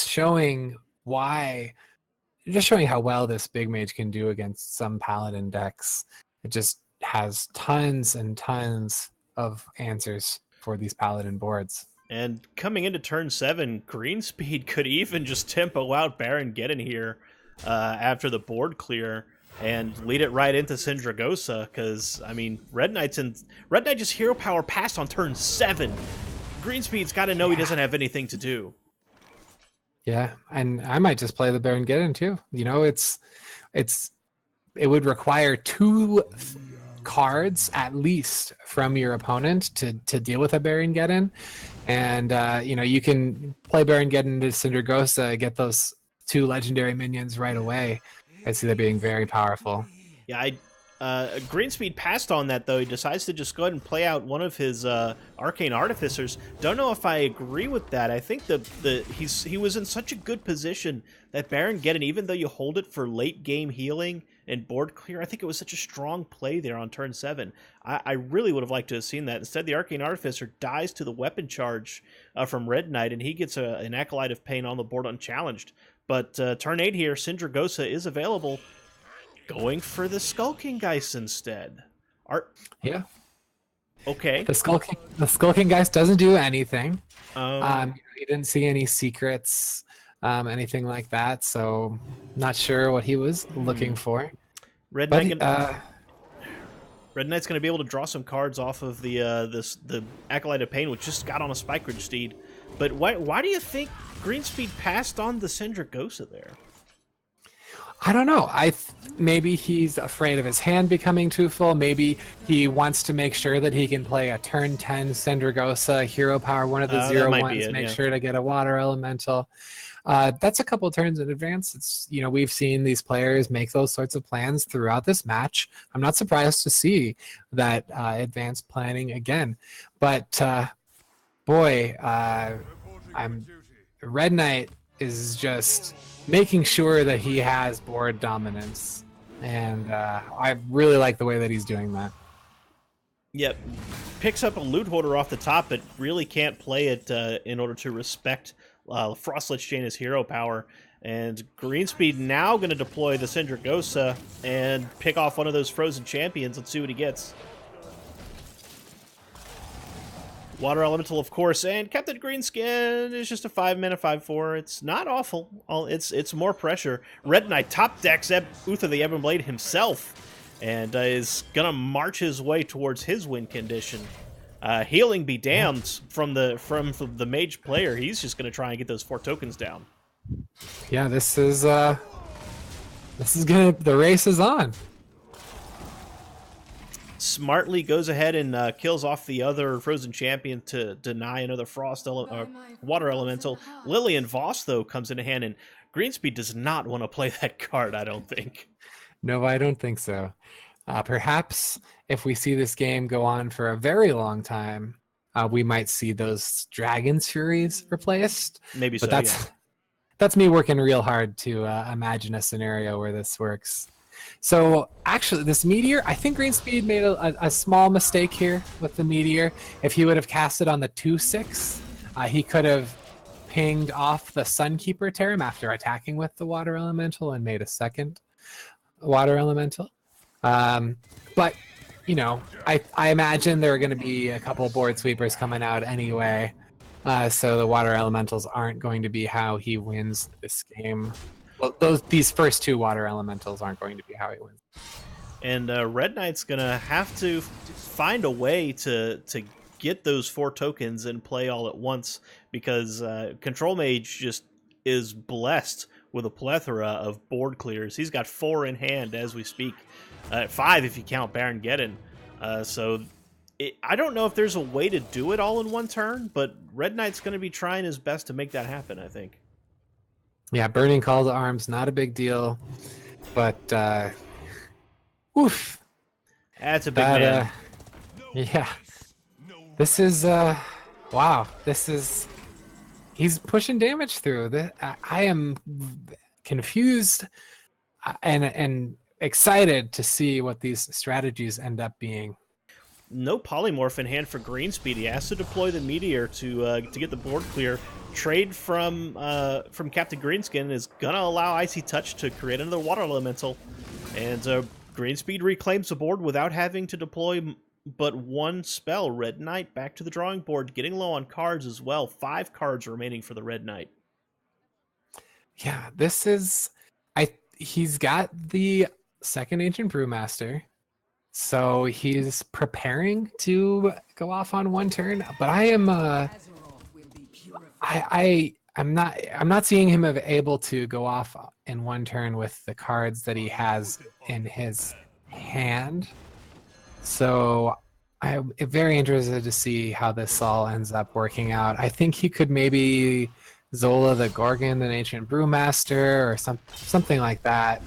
showing how well this big mage can do against some paladin decks. It just has tons and tons of answers for these paladin boards. And coming into turn 7, Greenspeed could even just tempo out Baron Geddon here after the board clear and lead it right into Syndragosa, because, I mean, Red Knight just hero power passed on turn 7. Greenspeed's got to know he doesn't have anything to do. Yeah, and I might just play the Baron Geddon too. It would require 2 cards at least from your opponent to deal with a Baron Geddon, and you can play Baron Geddon to Syndragosa, get those 2 legendary minions right away. I see that being very powerful. Yeah, Greenspeed passed on that, though. He decides to just go ahead and play out one of his Arcane Artificers. Don't know if I agree with that. I think he was in such a good position that Baron Geddon, even though you hold it for late game healing and board clear, I think it was such a strong play there on turn 7. I really would have liked to have seen that. Instead, the Arcane Artificer dies to the weapon charge from Red Knight, and he gets an Acolyte of Pain on the board unchallenged. But turn 8 here, Syndragosa is available. Going for the Skulking Geist instead. Yeah. Okay. The Skulking Geist doesn't do anything. You didn't see any secrets, anything like that. So, not sure what he was looking for. Red Knight's going to be able to draw some cards off of the Acolyte of Pain, which just got on a Spike Ridge Steed. But why do you think Greenspeed passed on the Syndragosa there? I don't know. Maybe he's afraid of his hand becoming too full. Maybe he wants to make sure that he can play a turn 10 Syndragosa, hero power, one of the 0/1s, make sure to get a water elemental. That's a couple turns in advance. We've seen these players make those sorts of plans throughout this match. I'm not surprised to see that advanced planning again. But Red Knight is just making sure that he has board dominance, and I really like the way that he's doing that. Yep. Picks up a Loot Hoarder off the top, but really can't play it in order to respect Frostlich Jaina's hero power. And Greenspeed now going to deploy the Syndragosa and pick off one of those frozen champions. Let's see what he gets. Water Elemental, of course, and Captain Greenskin is just a 5-mana 5/4. It's not awful. It's more pressure. Red Knight top decks Uther the Ebon Blade himself, and is gonna march his way towards his win condition. Healing be damned from the mage player. He's just gonna try and get those 4 tokens down. Yeah, the race is on. Smartly goes ahead and kills off the other frozen champion to deny another water elemental. Lillian Voss, though, comes into hand, and Greenspeed does not want to play that card, I don't think. No, I don't think so. Perhaps if we see this game go on for a very long time, we might see those Dragon's Furies replaced. Maybe so, but that's me working real hard to imagine a scenario where this works. So actually, this Meteor, I think Greenspeed made a small mistake here with the Meteor. If he would have cast it on the 2/6, he could have pinged off the Sunkeeper Terram after attacking with the Water Elemental and made a second Water Elemental. But, I imagine there are going to be a couple board sweepers coming out anyway. So the Water Elementals aren't going to be how he wins this game. Well, these first 2 Water Elementals aren't going to be how he wins. And Red Knight's going to have to find a way to get those 4 tokens and play all at once, because Control Mage just is blessed with a plethora of board clears. He's got 4 in hand as we speak. 5 if you count Baron Geddon. I don't know if there's a way to do it all in one turn, but Red Knight's going to be trying his best to make that happen, I think. Yeah, burning call to arms, not a big deal, but oof, That's a big that man. yeah, this is wow, this is he's pushing damage through. I am confused and excited to see what these strategies end up being. No polymorph in hand for Greenspeed. He has to deploy the meteor to get the board clear. Trade from Captain Greenskin is gonna allow Icy Touch to create another water elemental, and Greenspeed reclaims the board without having to deploy but one spell. Red Knight back to the drawing board, getting low on cards as well. 5 cards remaining for the Red Knight. Yeah, this is he's got the second Ancient Brewmaster. So he's preparing to go off on one turn, but I'm not seeing him able to go off in one turn with the cards that he has in his hand. So I'm very interested to see how this all ends up working out. I think he could maybe Zola the Gorgon, an Ancient Brewmaster, or something like that.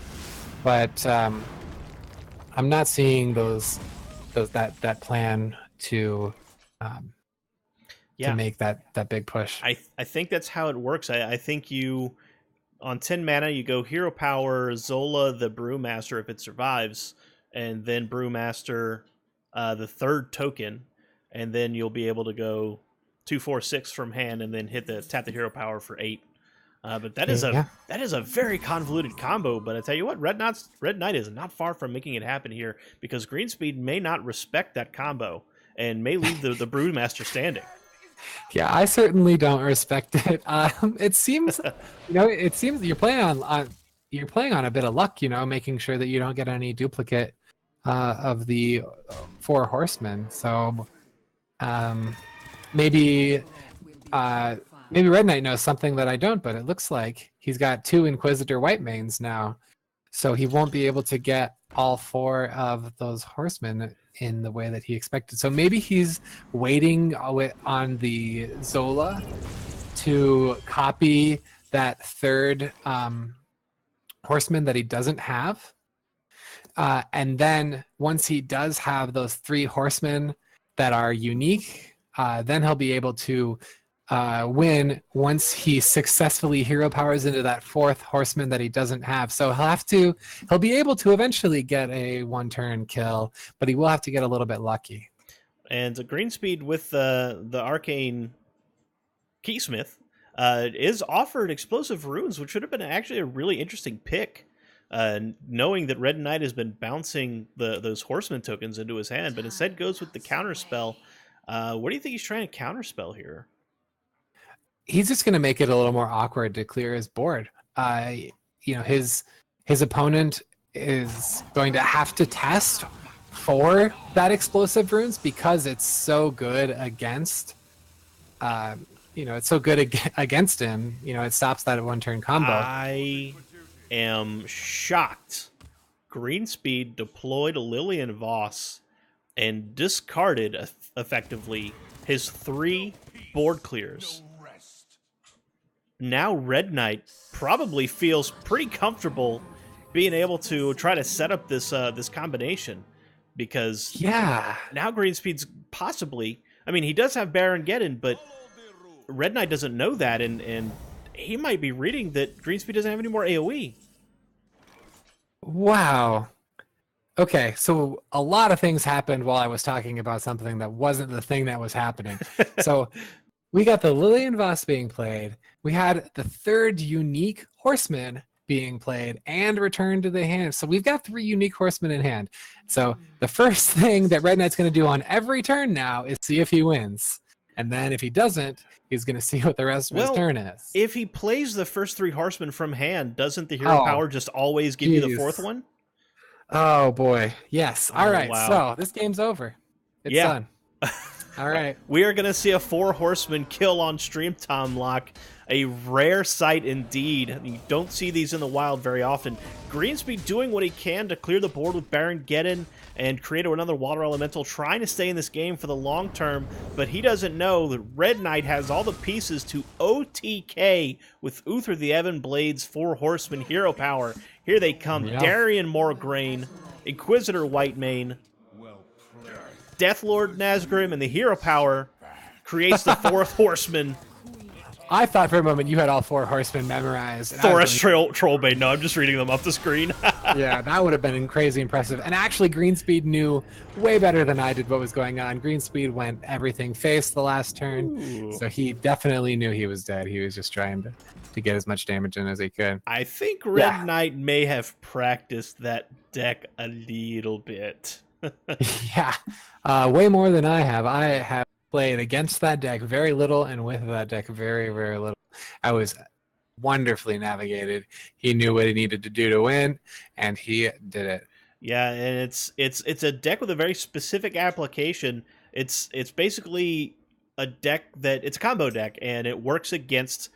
But I'm not seeing that plan to make that big push. I think that's how it works. I think you on 10 mana you go Hero Power, Zola the Brewmaster if it survives, and then Brewmaster the third token, and then you'll be able to go 2/4/6 from hand and then tap the Hero Power for 8. But that is a very convoluted combo. But I tell you what, Red Knight is not far from making it happen here, because Greenspeed may not respect that combo and may leave the Brewmaster standing. Yeah, I certainly don't respect it. It seems, it seems you're playing on a bit of luck, making sure that you don't get any duplicate of the 4 horsemen. So maybe Red Knight knows something that I don't, but it looks like he's got 2 Inquisitor Whitemanes now, so he won't be able to get all 4 of those horsemen in the way that he expected. So maybe he's waiting on the Zola to copy that third horseman that he doesn't have. And then once he does have those 3 horsemen that are unique, then he'll be able to win once he successfully hero powers into that 4th horseman that he doesn't have. So he'll be able to eventually get a 1-turn kill, but he will have to get a little bit lucky. And Greenspeed with the Arcane Keysmith is offered Explosive Runes, which would have been actually a really interesting pick, knowing that Red Knight has been bouncing those horseman tokens into his hand, but instead goes with the counterspell. What do you think he's trying to counterspell here? He's just going to make it a little more awkward to clear his board. His opponent is going to have to test for that Explosive Runes because it's so good against, it's so good against him. It stops that 1-turn combo. I am shocked. Greenspeed deployed a Lillian Voss and discarded effectively his 3 board clears. Now Red Knight probably feels pretty comfortable being able to try to set up this combination, because now Greenspeed's possibly, he does have Baron Geddon, but Red Knight doesn't know that, and he might be reading that Greenspeed doesn't have any more AoE. Wow. Okay, so a lot of things happened while I was talking about something that wasn't the thing that was happening. So we got the Lillian Voss being played. We had the 3rd unique horseman being played and returned to the hand. So we've got 3 unique horsemen in hand. So the first thing that Red Knight's going to do on every turn now is see if he wins. And then if he doesn't, he's going to see what the rest of his turn is. If he plays the first 3 horsemen from hand, doesn't the hero power just always give you the 4th one? Oh, boy. Yes. All right. Wow. So this game's over. It's done. All right. We are going to see a 4 horseman kill on stream, Tom Locke. A rare sight indeed. You don't see these in the wild very often. Greenspeed doing what he can to clear the board with Baron Geddon and create another Water Elemental, trying to stay in this game for the long term, but he doesn't know that Red Knight has all the pieces to OTK with Uther the Evan Blades, 4 Horsemen, Hero Power. Here they come. Yeah. Darian Morgraine, Inquisitor Whitemane, Deathlord Nazgrim, and the Hero Power creates the 4th Horseman. I thought for a moment you had all 4 horsemen memorized. Forest Trollbane. No, I'm just reading them off the screen. Yeah, that would have been crazy impressive. And actually, Greenspeed knew way better than I did what was going on. Greenspeed went everything face the last turn, so he definitely knew he was dead. He was just trying to get as much damage in as he could. I think Red Knight may have practiced that deck a little bit. Yeah, way more than I have. I have played against that deck very little and with that deck very, very little. I was wonderfully navigated. He knew what he needed to do to win, and he did it. Yeah, and it's a deck with a very specific application. It's basically a deck it's a combo deck, and it works against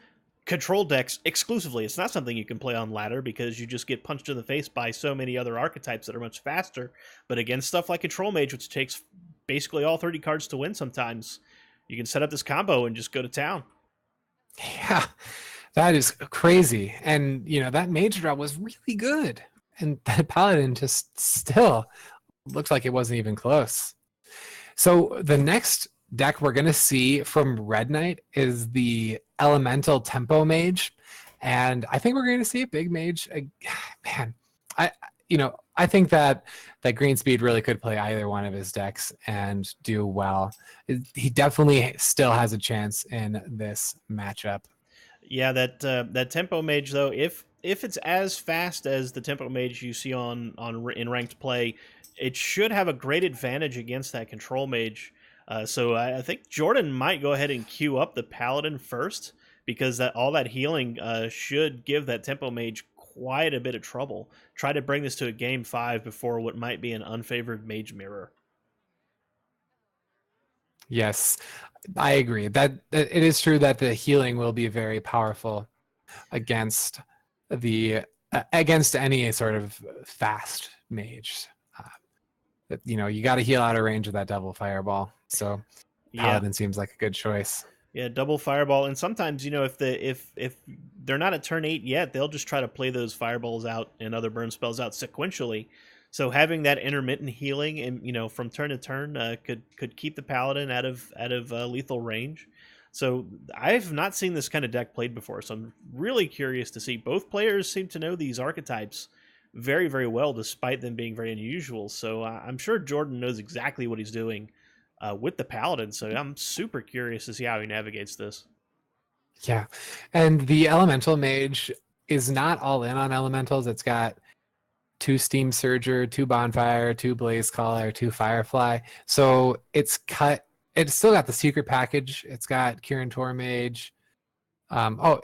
control decks exclusively. It's not something you can play on ladder because you just get punched in the face by so many other archetypes that are much faster. But against stuff like Control Mage, which takes basically all 30 cards to win sometimes, you can set up this combo and just go to town. Yeah, that is crazy. And, that mage draw was really good. And that paladin just still looks like it wasn't even close. So the next deck we're going to see from Red Knight is the Elemental Tempo Mage. And I think we're going to see a big mage. Man, I think that Greenspeed really could play either one of his decks and do well. He definitely still has a chance in this matchup. Yeah, that Tempo Mage, though, if it's as fast as the Tempo Mage you see in ranked play, it should have a great advantage against that Control Mage. So I think Jordan might go ahead and queue up the Paladin first, because all that healing should give that Tempo Mage quite a bit of trouble. Try to bring this to a game 5 before what might be an unfavored Mage Mirror. Yes, I agree. That it is true that the healing will be very powerful against any sort of fast mage. You got to heal out of range of that double fireball. So Paladin seems like a good choice. Yeah, double fireball, and sometimes if they're not at turn 8 yet, they'll just try to play those fireballs out and other burn spells out sequentially. So having that intermittent healing and from turn to turn could keep the Paladin out of lethal range. So I've not seen this kind of deck played before, so I'm really curious to see. Both players seem to know these archetypes very, very well, despite them being very unusual. So I'm sure Jordan knows exactly what he's doing with the Paladin, so I'm super curious to see how he navigates this. Yeah, and the Elemental Mage is not all in on Elementals. It's got 2 Steam Surger, 2 Bonfire, 2 Blaze Caller, 2 Firefly. So it's still got the secret package. It's got Kirin Tor Mage.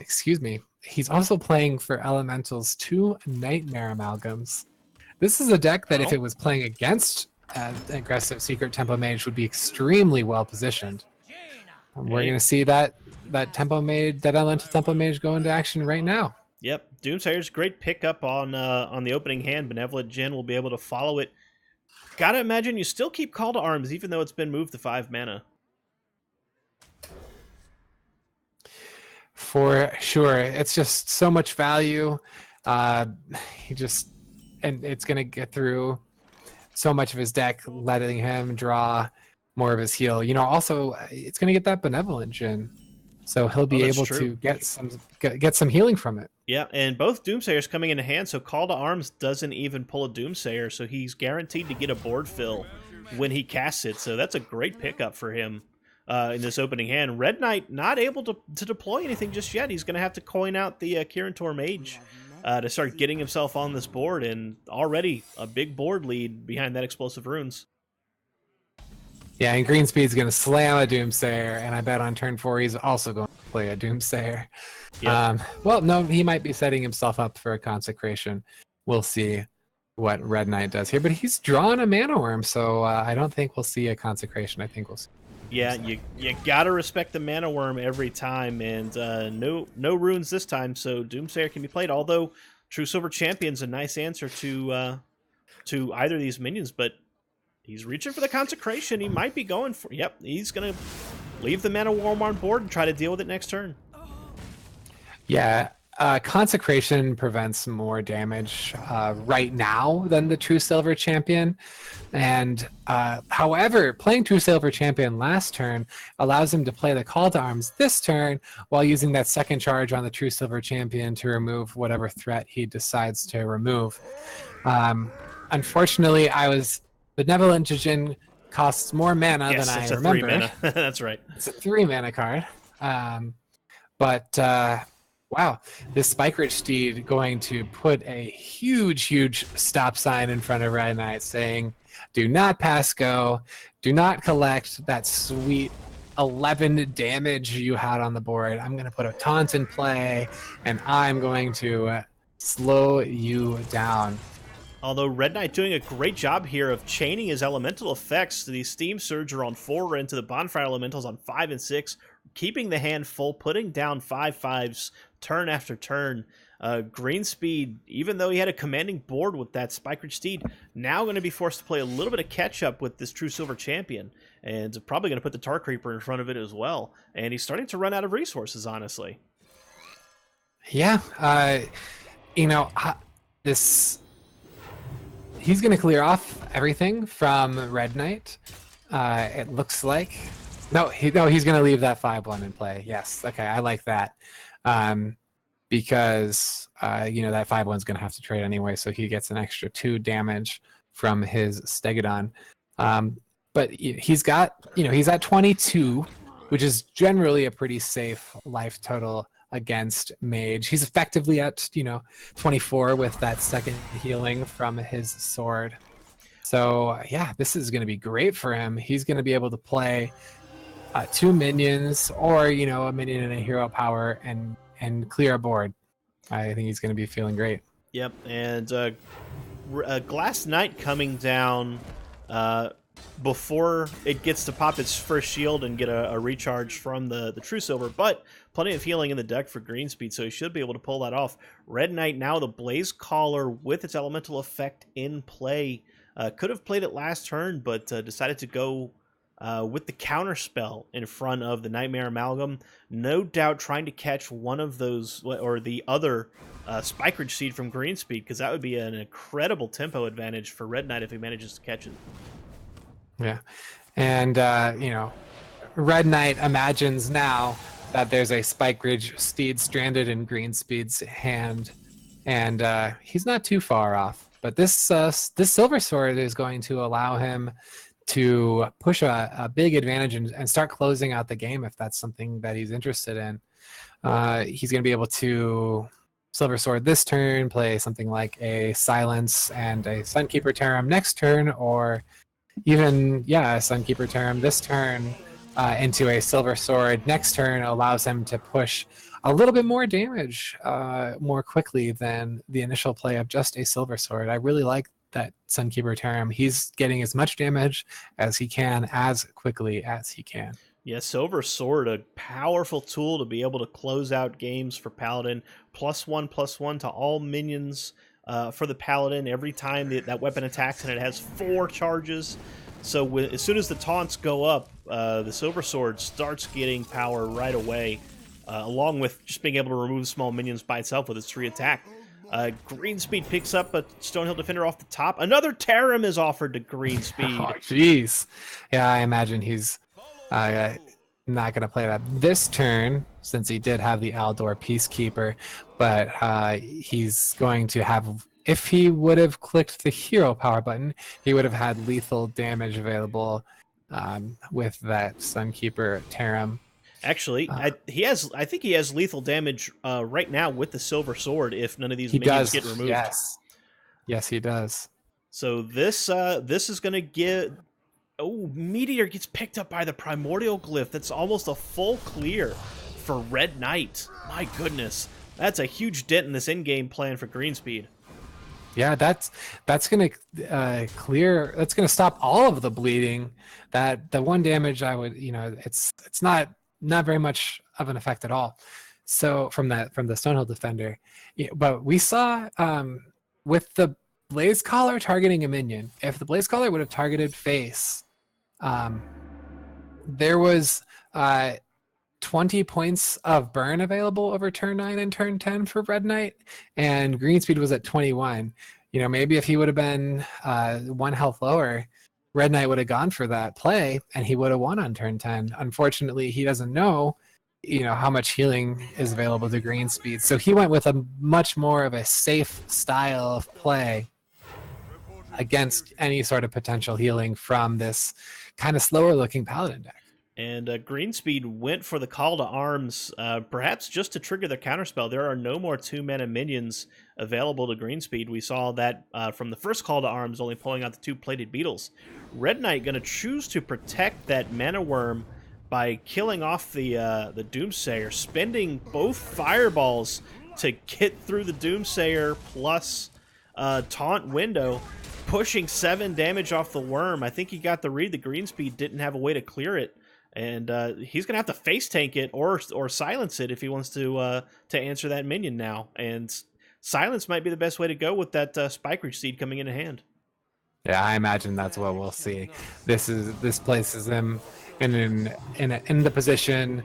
Excuse me. He's also playing for Elementals 2 Nightmare Amalgams. This is a deck that if it was playing against aggressive Secret Tempo Mage would be extremely well positioned. We're going to see that Tempo Mage, that Elemental Tempo Mage go into action right now. Yep, Doomsayer's great pickup on the opening hand. Benevolent Djinn will be able to follow it. Gotta imagine you still keep Call to Arms even though it's been moved to 5 mana. For sure, it's just so much value. And it's going to get through so much of his deck, letting him draw more of his heal. Also, it's going to get that Benevolent Djinn, so he'll be able to get some healing from it. Yeah, and both Doomsayers coming into hand, so Call to Arms doesn't even pull a Doomsayer, so he's guaranteed to get a board fill when he casts it. So that's a great pickup for him in this opening hand. Red Knight not able to deploy anything just yet. He's going to have to coin out the Kirin Tor Mage to start getting himself on this board, and already a big board lead behind that Explosive Runes. Yeah, and Greenspeed's going to slam a Doomsayer, and I bet on turn 4 he's also going to play a Doomsayer. Yep. Well, no, he might be setting himself up for a Consecration. We'll see what Red Knight does here, but he's drawn a Mana Worm, so I don't think we'll see a Consecration. I think we'll see Yeah, you gotta respect the mana worm every time, and no runes this time, so Doomsayer can be played. Although True Silver Champion's a nice answer to either of these minions, but he's reaching for the consecration. He might be going for. Yep, he's gonna leave the mana worm on board and try to deal with it next turn. Yeah, Consecration prevents more damage right now than the True Silver Champion. And however, playing True Silver Champion last turn allows him to play the Call to Arms this turn while using that second charge on the True Silver Champion to remove whatever threat he decides to remove. Unfortunately, Benevolent Jin costs more mana Yes, than it's I a remembered. 3 mana. That's right. It's a 3 mana card. Wow, this Spike Rich Steed going to put a huge stop sign in front of Red Knight saying, do not pass go, do not collect that sweet 11 damage you had on the board. I'm going to put a taunt in play, and I'm going to slow you down. Although Red Knight doing a great job here of chaining his elemental effects to the Steam Surger on 4 into the Bonfire Elementals on 5 and 6, keeping the hand full, putting down 5/5s turn after turn. Greenspeed, even though he had a commanding board with that Spike Ridge Steed, now going to be forced to play a little bit of catch-up with this True Silver Champion, and probably going to put the Tar Creeper in front of it as well. And he's starting to run out of resources, honestly. Yeah, this... He's going to clear off everything from Red Knight. It looks like. No, he's going to leave that 5/1 in play. Yes, okay, I like that. Because that 5/1's going to have to trade anyway, so he gets an extra 2 damage from his Stegodon. But he's at 22, which is generally a pretty safe life total against Mage. He's effectively at 24 with that second healing from his sword. So yeah, this is going to be great for him. He's going to be able to play 2 minions or a minion and a hero power and clear a board. I think he's going to be feeling great. Yep, and Glass Knight coming down before it gets to pop its first shield and get a recharge from the True Silver, but plenty of healing in the deck for Greenspeed, so he should be able to pull that off. Red Knight now the Blaze Caller with its elemental effect in play. Could have played it last turn, but decided to go with the counter spell in front of the Nightmare Amalgam. No doubt trying to catch one of those, or the other Spike Ridge Seed from Greenspeed, because that would be an incredible tempo advantage for Red Knight if he manages to catch it. Yeah, and Red Knight imagines now that there's a Spike Ridge Steed stranded in Greenspeed's hand, and he's not too far off. But this Silver Sword is going to allow him to push a big advantage and start closing out the game if that's something that he's interested in. He's going to be able to Silver Sword this turn, play something like a Silence and a Sunkeeper Terram next turn, or even, a Sunkeeper Terram this turn into a Silver Sword next turn allows him to push a little bit more damage more quickly than the initial play of just a Silver Sword. I really like that Sunkeeper Terram. He's getting as much damage as he can, as quickly as he can. Yeah, Silver Sword, a powerful tool to be able to close out games for Paladin. +1/+1 to all minions for the Paladin every time that weapon attacks, and it has 4 charges. So as soon as the taunts go up, the Silver Sword starts getting power right away, along with just being able to remove small minions by itself with its 3 attack. Greenspeed picks up a Stonehill Defender off the top. Another Terram is offered to Greenspeed. Oh, jeez. Yeah, I imagine he's not going to play that this turn, since he did have the Aldor Peacekeeper, but he's going to have, if he would have clicked the hero power button, he would have had lethal damage available with that Sunkeeper Terram. Actually, I think he has lethal damage right now with the Silver Sword if none of these minions get removed. Yes, he does. So this is going to get... Oh, Meteor gets picked up by the Primordial Glyph. That's almost a full clear for Red Knight. My goodness. That's a huge dent in this in-game plan for Greenspeed. Yeah, that's gonna clear. That's gonna stop all of the bleeding. That the one damage I would, it's not very much of an effect at all. So from the Stonehill Defender, yeah, but we saw with the Blaze Collar targeting a minion. If the Blaze Collar would have targeted face, um, there was 20 points of burn available over turn 9 and turn 10 for Red Knight, and Greenspeed was at 21. Maybe if he would have been 1 health lower, Red Knight would have gone for that play and he would have won on turn 10. Unfortunately, he doesn't know, how much healing is available to Greenspeed. So he went with a much more of a safe style of play against any sort of potential healing from this kind of slower looking Paladin deck. And Greenspeed went for the call to arms, perhaps just to trigger the counterspell. There are no more 2-mana minions available to Greenspeed. We saw that from the first call to arms, only pulling out the 2 plated beetles. Red Knight going to choose to protect that mana worm by killing off the Doomsayer, spending both fireballs to get through the Doomsayer plus taunt window, pushing 7 damage off the worm. I think he got the read. The Greenspeed didn't have a way to clear it. And he's gonna have to face tank it or silence it if he wants to answer that minion now. And silence might be the best way to go with that Spike Reach Seed coming into hand. Yeah, I imagine that's what we'll see. This places him in the position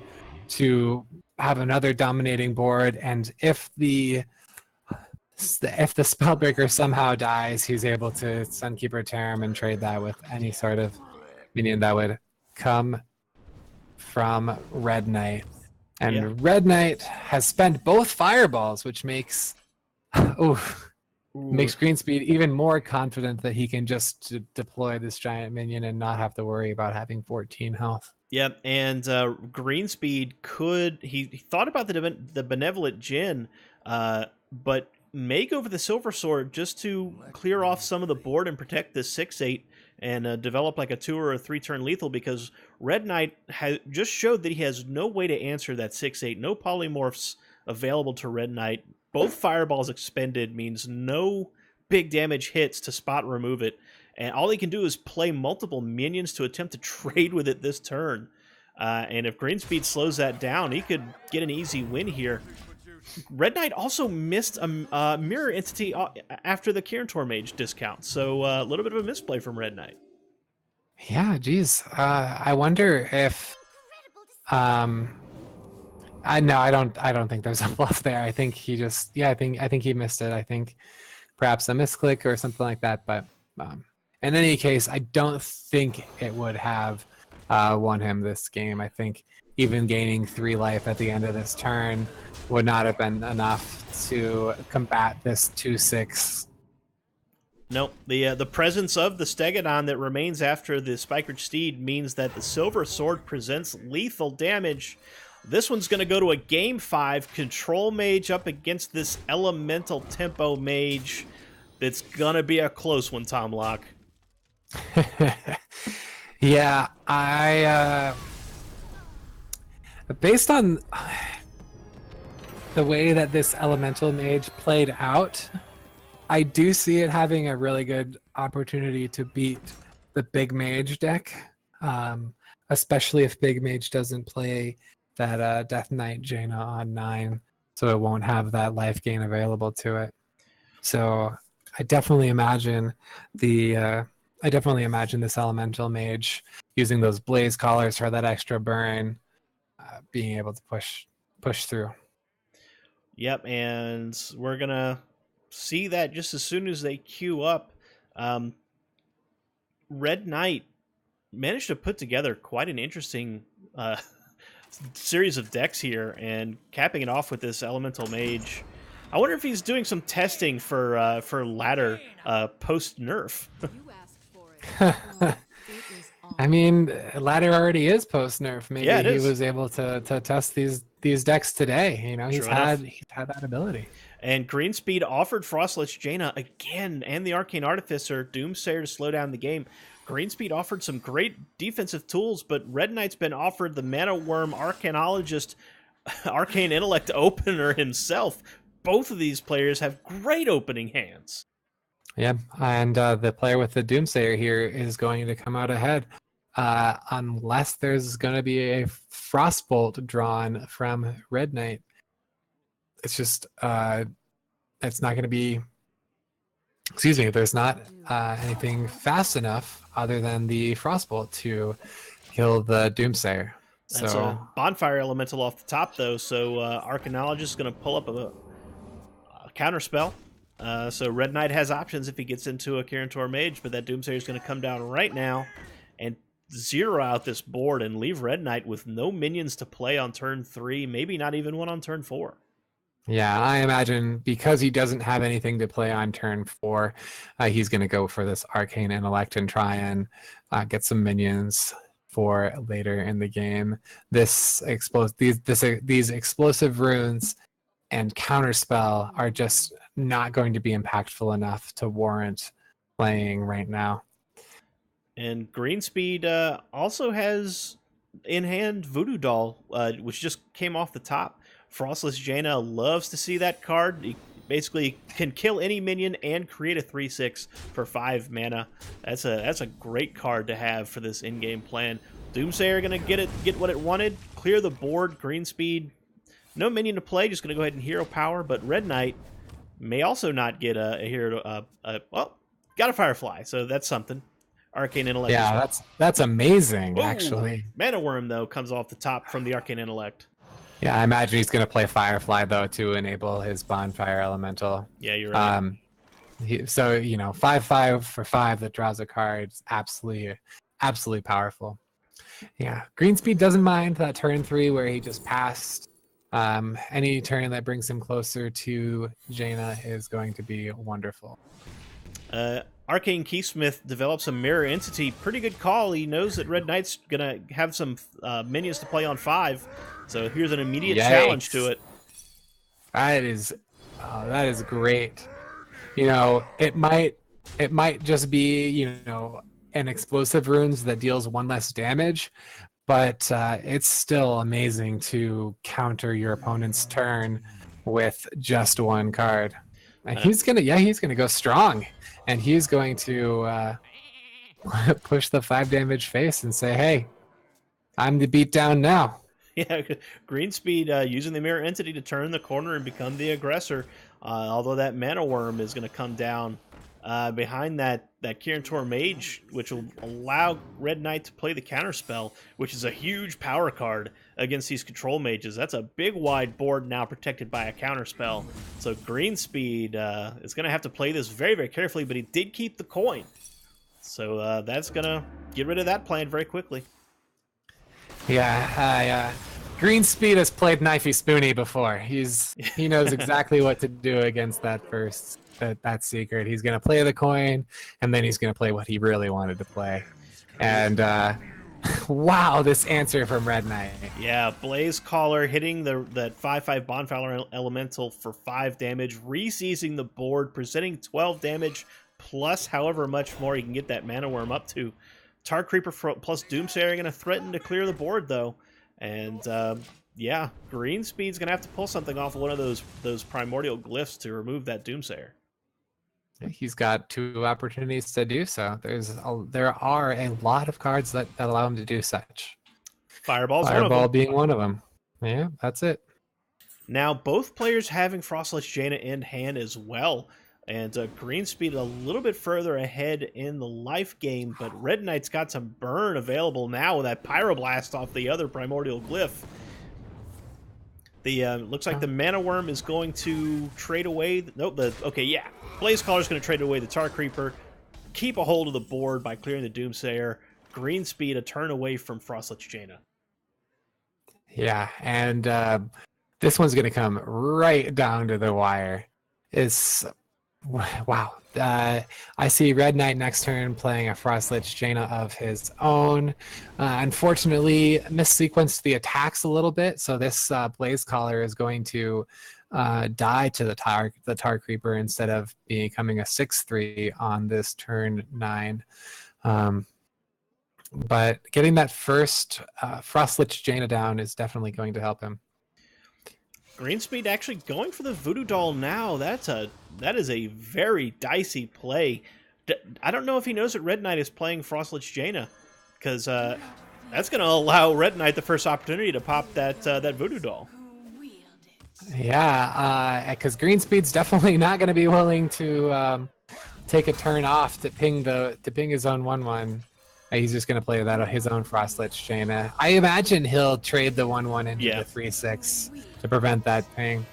to have another dominating board, and if the Spellbreaker somehow dies, he's able to Sunkeeper Terram and trade that with any sort of minion that would come from Red Knight. And Red Knight has spent both fireballs, which makes Greenspeed even more confident that he can just deploy this giant minion and not have to worry about having 14 health. Yep, and Greenspeed he thought about the Benevolent Djinn, but may go for the Silver Sword just to clear off some of the board and protect the 6/8 and develop like a 2 or a 3 turn lethal, because Red Knight just showed that he has no way to answer that 6/8. No polymorphs available to Red Knight. Both fireballs expended means no big damage hits to spot remove it. And all he can do is play multiple minions to attempt to trade with it this turn. And if Greenspeed slows that down, he could get an easy win here. Red Knight also missed a Mirror Entity after the Kirin Mage discount, so a little bit of a misplay from Red Knight. Yeah, geez. I wonder if I don't think there's a bluff there. I think he just I think he missed it. I think perhaps a misclick or something like that. But in any case, I don't think it would have won him this game. I think even gaining 3 life at the end of this turn would not have been enough to combat this 2/6. Nope. The presence of the Stegodon that remains after the Spikered Steed means that the Silver Sword presents lethal damage. This one's going to go to a Game 5 Control Mage up against this Elemental Tempo Mage. It's going to be a close one, Tom Locke. Yeah, based on the way that this Elemental Mage played out, I do see it having a really good opportunity to beat the Big Mage deck, especially if Big Mage doesn't play that Death Knight Jaina on 9, so it won't have that life gain available to it. So I definitely imagine this Elemental Mage using those Blaze Collars for that extra burn, being able to push through. Yep, and we're going to see that just as soon as they queue up. Red Knight managed to put together quite an interesting series of decks here, and capping it off with this Elemental Mage. I wonder if he's doing some testing for ladder post nerf. I mean, ladder already is post nerf. Maybe he is. was able to test these decks today. You know, he's had that ability. And Greenspeed offered Frostlich Jaina again, and the Arcane Artificer Doomsayer to slow down the game. Greenspeed offered some great defensive tools, but Red Knight's been offered the Mana Worm Arcanologist, Arcane Intellect opener himself. Both of these players have great opening hands. Yeah, and the player with the Doomsayer here is going to come out ahead, unless there's going to be a Frostbolt drawn from Red Knight. It's just it's not going to be. Excuse me. There's not anything fast enough other than the Frostbolt to kill the Doomsayer. That's a So bonfire elemental off the top, though, so Arcanologist is going to pull up a counter spell. So Red Knight has options if he gets into a Kirin Mage, but that Doomsayer is going to come down right now and zero out this board and leave Red Knight with no minions to play on turn 3, maybe not even one on turn 4. yeah, I imagine because he doesn't have anything to play on turn 4, he's going to go for this Arcane Intellect and try and get some minions for later in the game. These explosive runes and counterspell are just not going to be impactful enough to warrant playing right now. And Greenspeed also has in hand Voodoo Doll, which just came off the top. Frostless Jaina loves to see that card. He basically can kill any minion and create a 3/6 for 5 mana. That's a great card to have for this in-game plan. Doomsayer gonna get what it wanted, clear the board. Greenspeed, no minion to play, just gonna go ahead and hero power. But Red Knight may also not get a hero. Well, got a Firefly, so that's something. Arcane Intellect. Yeah, well. that's amazing. Ooh, actually. Mana Worm though comes off the top from the Arcane Intellect. Yeah, I imagine he's going to play Firefly though to enable his Bonfire Elemental. Yeah, you're right. So 5/5 for 5 that draws a card is absolutely powerful. Yeah, Greenspeed doesn't mind that turn 3 where he just passed. Any turn that brings him closer to Jaina is going to be wonderful. Arcane Keysmith develops a mirror entity. Pretty good call. He knows that Red Knight's gonna have some minions to play on 5, so here's an immediate challenge to it. That is great. It might just be an explosive runes that deals 1 less damage, but it's still amazing to counter your opponent's turn with just 1 card. And he's gonna go strong, and he's going to push the 5 damage face and say, "Hey, I'm the beatdown now." Yeah, Greenspeed using the mirror entity to turn the corner and become the aggressor. Although that Mana Worm is going to come down behind that Kirin Mage, which will allow Red Knight to play the counterspell, which is a huge power card against these control mages. That's a big wide board now protected by a counterspell. So Greenspeed is going to have to play this very, very carefully, but he did keep the coin. So that's going to get rid of that plan very quickly. Yeah, Greenspeed has played Knifey Spoony before. He knows exactly what to do against that secret. He's gonna play the coin, and then he's gonna play what he really wanted to play. And wow, this answer from Red Knight. Yeah, Blaze Caller hitting that 5/5 Bonfire Elemental for 5 damage, re-seizing the board, presenting 12 damage plus however much more you can get that Mana Worm up to. Tar Creeper plus Doomsayer are going to threaten to clear the board, though. And, yeah, Greenspeed's going to have to pull something off of one of those primordial glyphs to remove that Doomsayer. He's got 2 opportunities to do so. There are a lot of cards that allow him to do such. Fireball being one of them. Yeah, that's it. Now, both players having Frostless Jaina in hand as well. And Greenspeed a little bit further ahead in the life game, but Red Knight's got some burn available now with that Pyroblast off the other Primordial Glyph. The looks like the Mana Worm is going to trade away. Blaze Caller's going to trade away the Tar Creeper, keep a hold of the board by clearing the Doomsayer. Greenspeed a turn away from Frostless Jaina. Yeah, and this one's going to come right down to the wire. Wow. I see Red Knight next turn playing a Frostlich Jaina of his own. Unfortunately, missequenced the attacks a little bit, so this Blaze Caller is going to die to the Tar Creeper instead of becoming a 6/3 on this turn 9. But getting that first Frostlich Jaina down is definitely going to help him. Greenspeed actually going for the Voodoo Doll now. That is a very dicey play. I don't know if he knows that Red Knight is playing Frostlich Jaina, because that's going to allow Red Knight the first opportunity to pop that Voodoo Doll. Yeah, because Greenspeed's definitely not going to be willing to take a turn off to ping his own 1/1. He's just going to play his own Frostlich Jaina. I imagine he'll trade the 1/1 into the 3/6 to prevent that ping.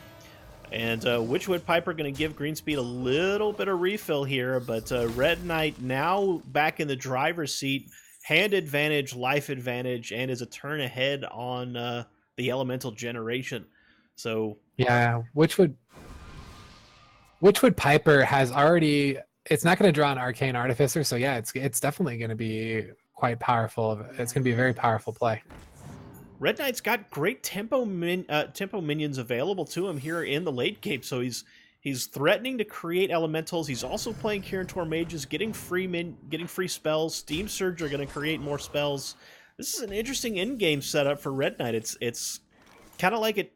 And Witchwood Piper going to give Greenspeed a little bit of refill here, but Red Knight now back in the driver's seat, hand advantage, life advantage, and is a turn ahead on the elemental generation. So yeah, Witchwood Piper has already. It's not going to draw an Arcane Artificer, so yeah, it's definitely going to be quite powerful. It's going to be a very powerful play. Red Knight's got great tempo minions available to him here in the late game, so he's threatening to create elementals. He's also playing Kirin Mages, getting free spells. Steam Surge are going to create more spells. This is an interesting in-game setup for Red Knight. It's kind of like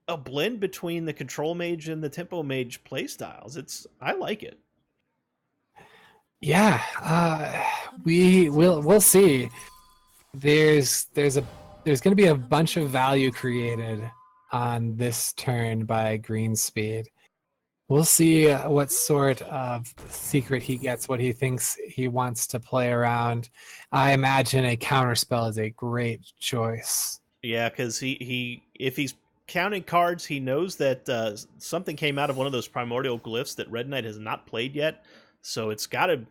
a blend between the Control Mage and the Tempo Mage playstyles. I like it. Yeah, we'll see. There's going to be a bunch of value created on this turn by Greenspeed. We'll see what sort of secret he gets, what he thinks he wants to play around. I imagine a counterspell is a great choice. Yeah, because if he's counting cards, he knows that something came out of one of those primordial glyphs that Red Knight has not played yet. So it's got a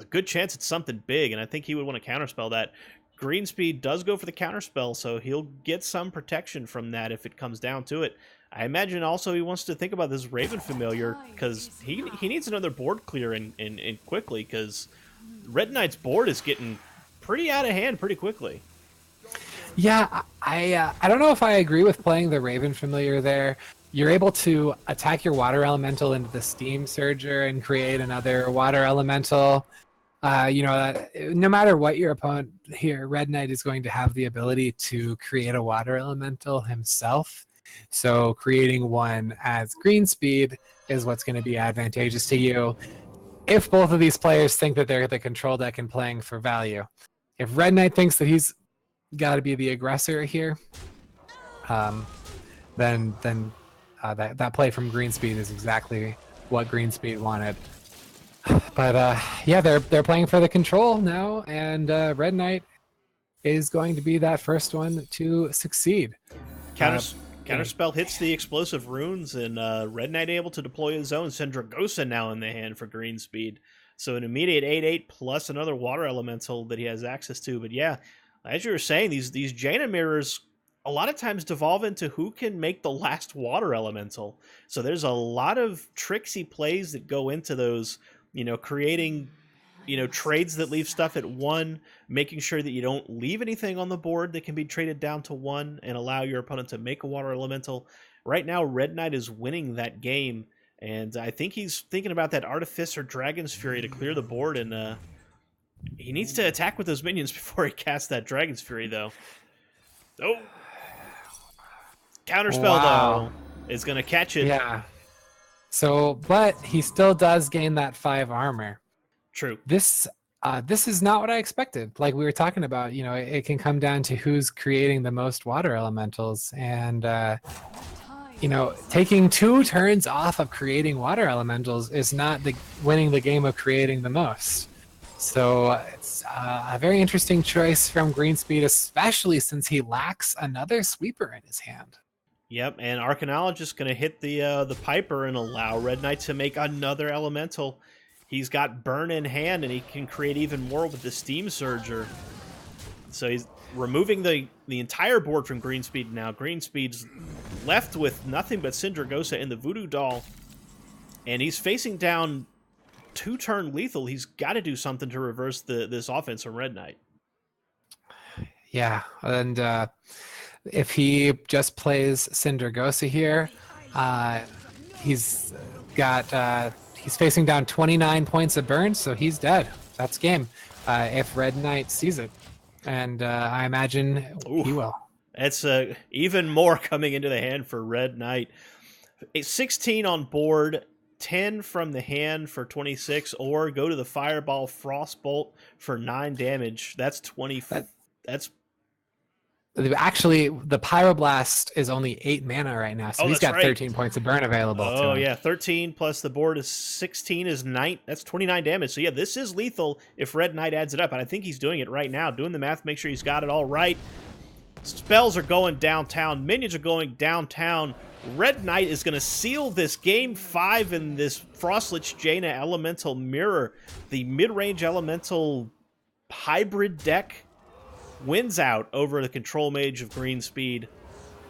good chance it's something big, and I think he would want to counterspell that. Greenspeed does go for the counterspell, so he'll get some protection from that if it comes down to it. I imagine also he wants to think about this Raven Familiar, because he needs another board clear in quickly, because Red Knight's board is getting pretty out of hand pretty quickly. Yeah, I don't know if I agree with playing the Raven Familiar there. You're able to attack your water elemental into the Steam Surger and create another water elemental. No matter what your opponent here, Red Knight is going to have the ability to create a water elemental himself. So creating one as Greenspeed is what's going to be advantageous to you if both of these players think that they're the control deck and playing for value. If Red Knight thinks that he's got to be the aggressor here, then that play from Greenspeed is exactly what Greenspeed wanted. But yeah, they're playing for the control now, and Red Knight is going to be that first one to succeed. Counterspell hits the explosive runes, and Red Knight able to deploy his own Syndragosa now in the hand for Greenspeed. So an immediate 8/8 plus another water elemental that he has access to. But yeah, as you were saying, these Jaina mirrors a lot of times devolve into who can make the last water elemental. So there's a lot of tricksy plays that go into those, creating, trades that leave stuff at 1, making sure that you don't leave anything on the board that can be traded down to 1 and allow your opponent to make a water elemental. Right now, Red Knight is winning that game, and I think he's thinking about that Artificer Dragon's Fury to clear the board, and he needs to attack with those minions before he casts that Dragon's Fury, though. Oh! Counterspell, though, is going to catch it. Yeah. So, but he still does gain that 5 armor. True. This is not what I expected. Like we were talking about, it can come down to who's creating the most water elementals. And, taking 2 turns off of creating water elementals is not winning the game of creating the most. So it's a very interesting choice from Greenspeed, especially since he lacks another sweeper in his hand. Yep, and Arcanologist going to hit the Piper and allow Red Knight to make another elemental. He's got Burn in hand, and he can create even more with the Steam Surger. So he's removing the entire board from Greenspeed now. Greenspeed's left with nothing but Syndragosa and the Voodoo Doll, and he's facing down 2-turn lethal. He's got to do something to reverse this offense from Red Knight. Yeah, and if he just plays Syndragosa here, he's facing down 29 points of burn, so he's dead. That's game. If Red Knight sees it, and I imagine he will. It's even more coming into the hand for Red Knight. 16 on board, 10 from the hand for 26, or go to the Fireball Frostbolt for 9 damage. That's 20. That's Actually, the Pyroblast is only 8 mana right now, so he's got 13 points of burn available to him. Oh, yeah, 13 plus the board is 16 is 9. That's 29 damage. So, yeah, this is lethal if Red Knight adds it up. And I think he's doing it right now. Doing the math, make sure he's got it all right. Spells are going downtown. Minions are going downtown. Red Knight is going to seal this Game 5 in this Frostlich Jaina Elemental Mirror. The mid-range Elemental hybrid deck wins out over the Control Mage of Green Speed.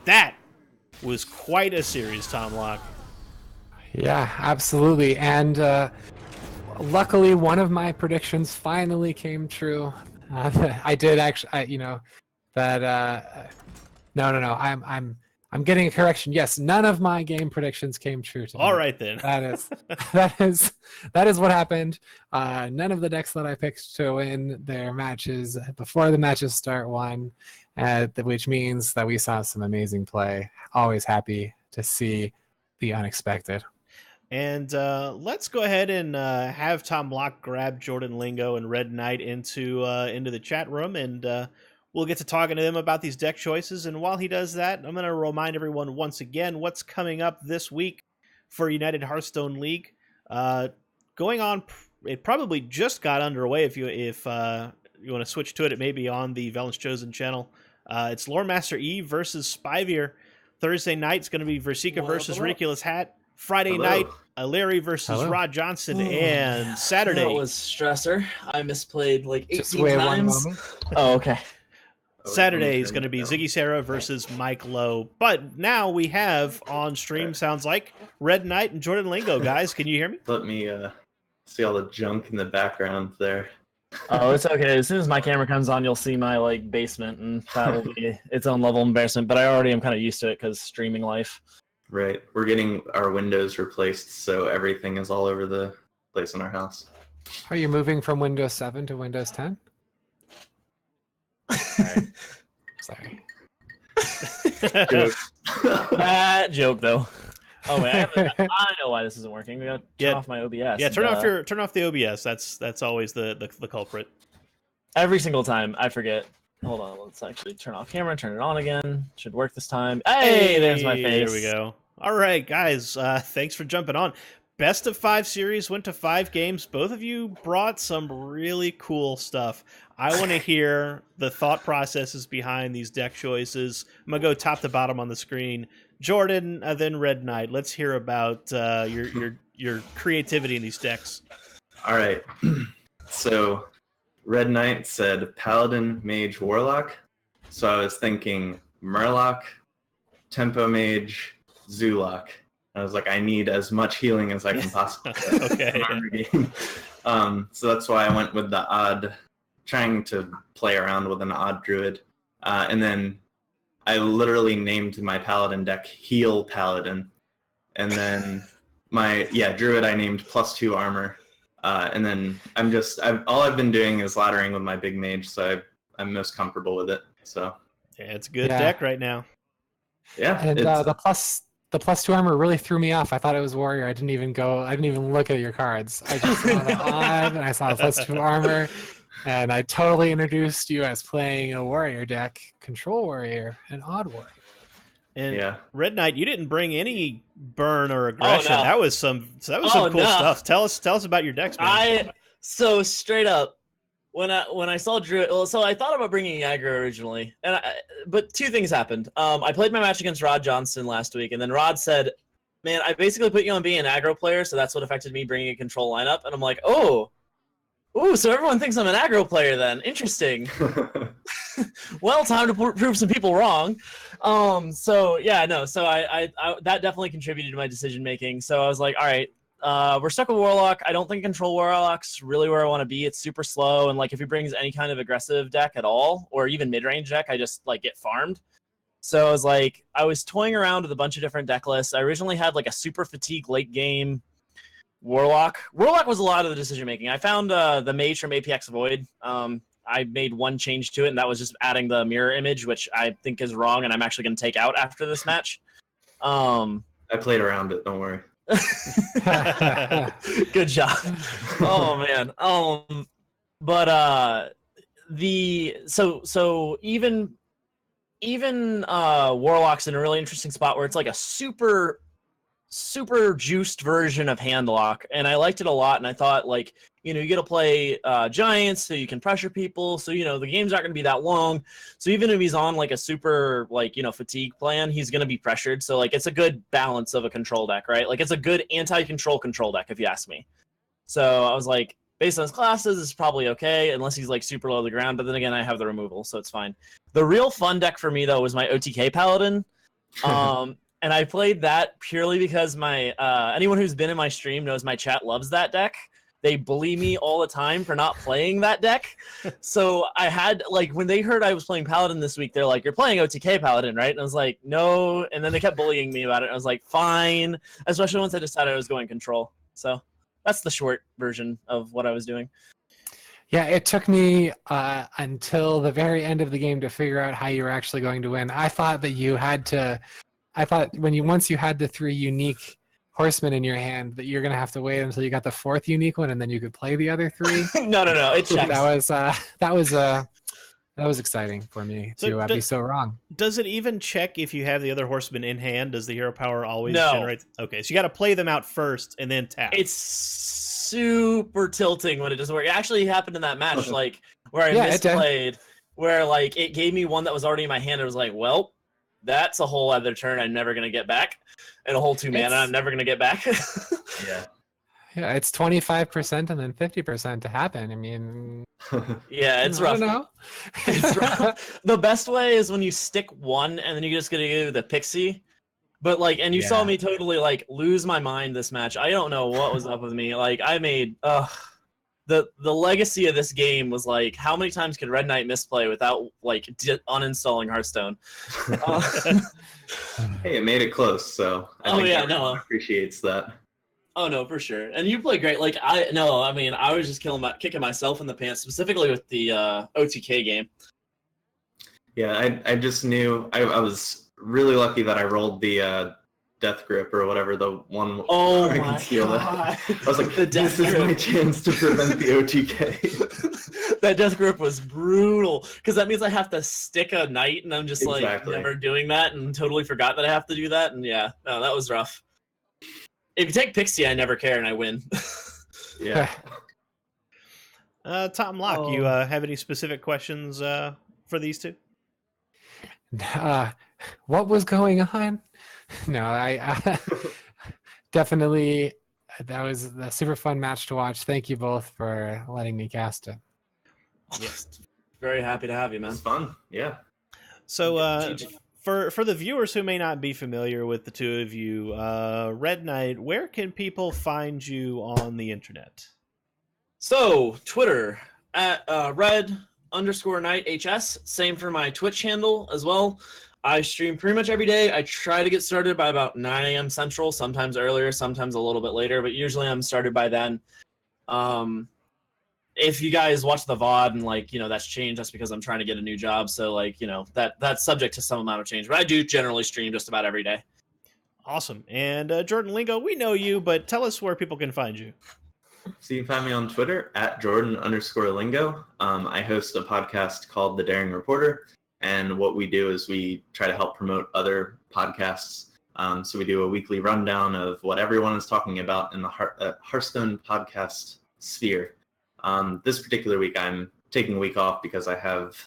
That was quite a series, Tom Locke. Yeah, absolutely. And luckily, one of my predictions finally came true. I did actually, no. I'm getting a correction. Yes, none of my game predictions came true today. All right then. That is what happened. None of the decks that I picked to win their matches before the matches start won, which means that we saw some amazing play. Always happy to see the unexpected. And let's go ahead and have Tom Locke grab Jordan Lingo and Red Knight into the chat room, and we'll get to talking to them about these deck choices. And while he does that, I'm going to remind everyone once again what's coming up this week for United Hearthstone League. Going on, it probably just got underway. If you want to switch to it, it may be on the Velen's Chosen channel. It's Lore Master E versus Spivir. Thursday night it's going to be Versika versus Ridiculous Hat. Friday night, Larry versus Rod Johnson, and Saturday. That was stressor. I misplayed like 18 Just wait times. 1 moment. Oh, okay. Saturday is going to be Ziggy Sarah versus Mike Lowe. But now we have on stream, sounds like, Red Knight and Jordan Lingo. Guys, can you hear me? Let me see all the junk in the background there. Oh, it's okay. As soon as my camera comes on, you'll see my basement, and that will be its own level of embarrassment. But I already am kind of used to it because streaming life. Right. We're getting our windows replaced, so everything is all over the place in our house. Are you moving from Windows 7 to Windows 10? Sorry. Joke. That joke, though. Oh, wait, I know why this isn't working. We got to turn off my OBS. Yeah, turn off the OBS. That's always the culprit. Every single time, I forget. Hold on, let's actually turn off camera, turn it on again. Should work this time. Hey, there's my face. There we go. All right, guys, thanks for jumping on. Best of 5 series, went to 5 games. Both of you brought some really cool stuff. I want to hear the thought processes behind these deck choices. I'm going to go top to bottom on the screen. Jordan, then Red Knight. Let's hear about your creativity in these decks. All right. So Red Knight said Paladin, Mage, Warlock. So I was thinking Murloc, Tempo Mage, Zoolock. I was like, I need as much healing as I can possibly get Okay. in every game. So that's why I went with the odd, trying to play around with an odd druid. And then I literally named my Paladin deck Heal Paladin. And then druid I named +2 armor. And then all I've been doing is laddering with my big mage, so I'm most comfortable with it. So yeah, it's a good deck right now. Yeah, and the +2 armor really threw me off. I thought it was warrior. I didn't even look at your cards. I just saw the odd, and I saw the +2 armor, and I totally introduced you as playing a warrior deck, control warrior, and odd warrior. And Red Knight, you didn't bring any burn or aggression. Oh, no. That was some cool stuff. Tell us about your decks, man. So straight up, when I saw Druid, so I thought about bringing aggro originally, but 2 things happened. I played my match against Rod Johnson last week, and then Rod said, "Man, I basically put you on being an aggro player, so that's what affected me bringing a control lineup." And I'm like, "Oh, so everyone thinks I'm an aggro player then? Interesting." Well, time to prove some people wrong. So I that definitely contributed to my decision making. So I was like, all right, we're stuck with Warlock. I don't think control Warlock's really where I want to be. It's super slow, and if he brings any kind of aggressive deck at all, or even mid-range deck, I just get farmed. So I was toying around with a bunch of different deck lists. I originally had a super fatigue late game Warlock. Warlock was a lot of the decision making. I found the mage from APX Void. I made one change to it, and that was just adding the mirror image, which I think is wrong, and I'm actually going to take out after this match. I played around it. Don't worry. Good job. Oh man. But so even Warlock's in a really interesting spot where it's like a super juiced version of Handlock, and I liked it a lot. And I thought, like, you get to play giants, so you can pressure people. So the game's not going to be that long. So even if he's on like a super fatigue plan, he's going to be pressured. So like it's a good balance of a control deck, right? Like it's a good anti-control control deck, if you ask me. So I was like, based on his classes, it's probably okay, unless he's like super low to the ground. But then again, I have the removal, so it's fine. The real fun deck for me though was my OTK Paladin. And I played that purely because my anyone who's been in my stream knows my chat loves that deck. They bully me all the time for not playing that deck. So I had, like, when they heard I was playing Paladin this week, they're like, "You're playing OTK Paladin, right?" And I was like, "No." And then they kept bullying me about it. And I was like, "Fine." Especially once I decided I was going control. So that's the short version of what I was doing. Yeah, it took me until the very end of the game to figure out how you were actually going to win. I thought that you had to. I thought once you had the 3 unique horsemen in your hand, that you're gonna have to wait until you got the 4th unique one, and then you could play the other 3. No, it checks. That was exciting for me to be so wrong. Does it even check if you have the other horsemen in hand? Does the hero power always generate? Okay, so you got to play them out first and then tap. It's super tilting when it doesn't work. It actually happened in that match, like where I misplayed, where like it gave me one that was already in my hand. It was like, well, that's a whole other turn I'm never gonna get back, and a whole 2 mana I'm never gonna get back. Yeah, it's 25% and then 50% to happen. I mean, yeah, it's rough. I don't know. It's rough. The best way is when you stick one and then you just gonna do the pixie. But like, and you saw me totally like lose my mind this match. I don't know what was up with me. Like, I made the legacy of this game was like, how many times could Red Knight misplay without like uninstalling Hearthstone? Hey, it made it close, so I think everyone appreciates that. Oh no, for sure. And you play great. Like I was just kicking myself in the pants, specifically with the OTK game. Yeah, I just knew I was really lucky that I rolled the death grip or whatever, the one. Oh I my god! I was like, this is my chance to prevent the OTK. That death grip was brutal because that means I have to stick a knight, and I'm just like never doing that, and totally forgot that I have to do that, and that was rough. If you take Pixie, I never care, and I win. Yeah. Tom Locke, you have any specific questions for these two? What was going on? No, I definitely, that was a super fun match to watch. Thank you both for letting me cast it. Yes. Very happy to have you, man. It's fun. Yeah. So, for the viewers who may not be familiar with the two of you, Red Knight, where can people find you on the internet? So, Twitter at red_knight HS. Same for my Twitch handle as well. I stream pretty much every day. I try to get started by about 9 a.m. Central, sometimes earlier, sometimes a little bit later, but usually I'm started by then. If you guys watch the VOD and that's changed, that's because I'm trying to get a new job. So that's subject to some amount of change, but I do generally stream just about every day. Awesome. And Jordan Lingo, we know you, but tell us where people can find you. So you can find me on Twitter at Jordan_Lingo. I host a podcast called The Daring Reporter. And what we do is we try to help promote other podcasts. So we do a weekly rundown of what everyone is talking about in the Hearthstone podcast sphere. This particular week, I'm taking a week off because I have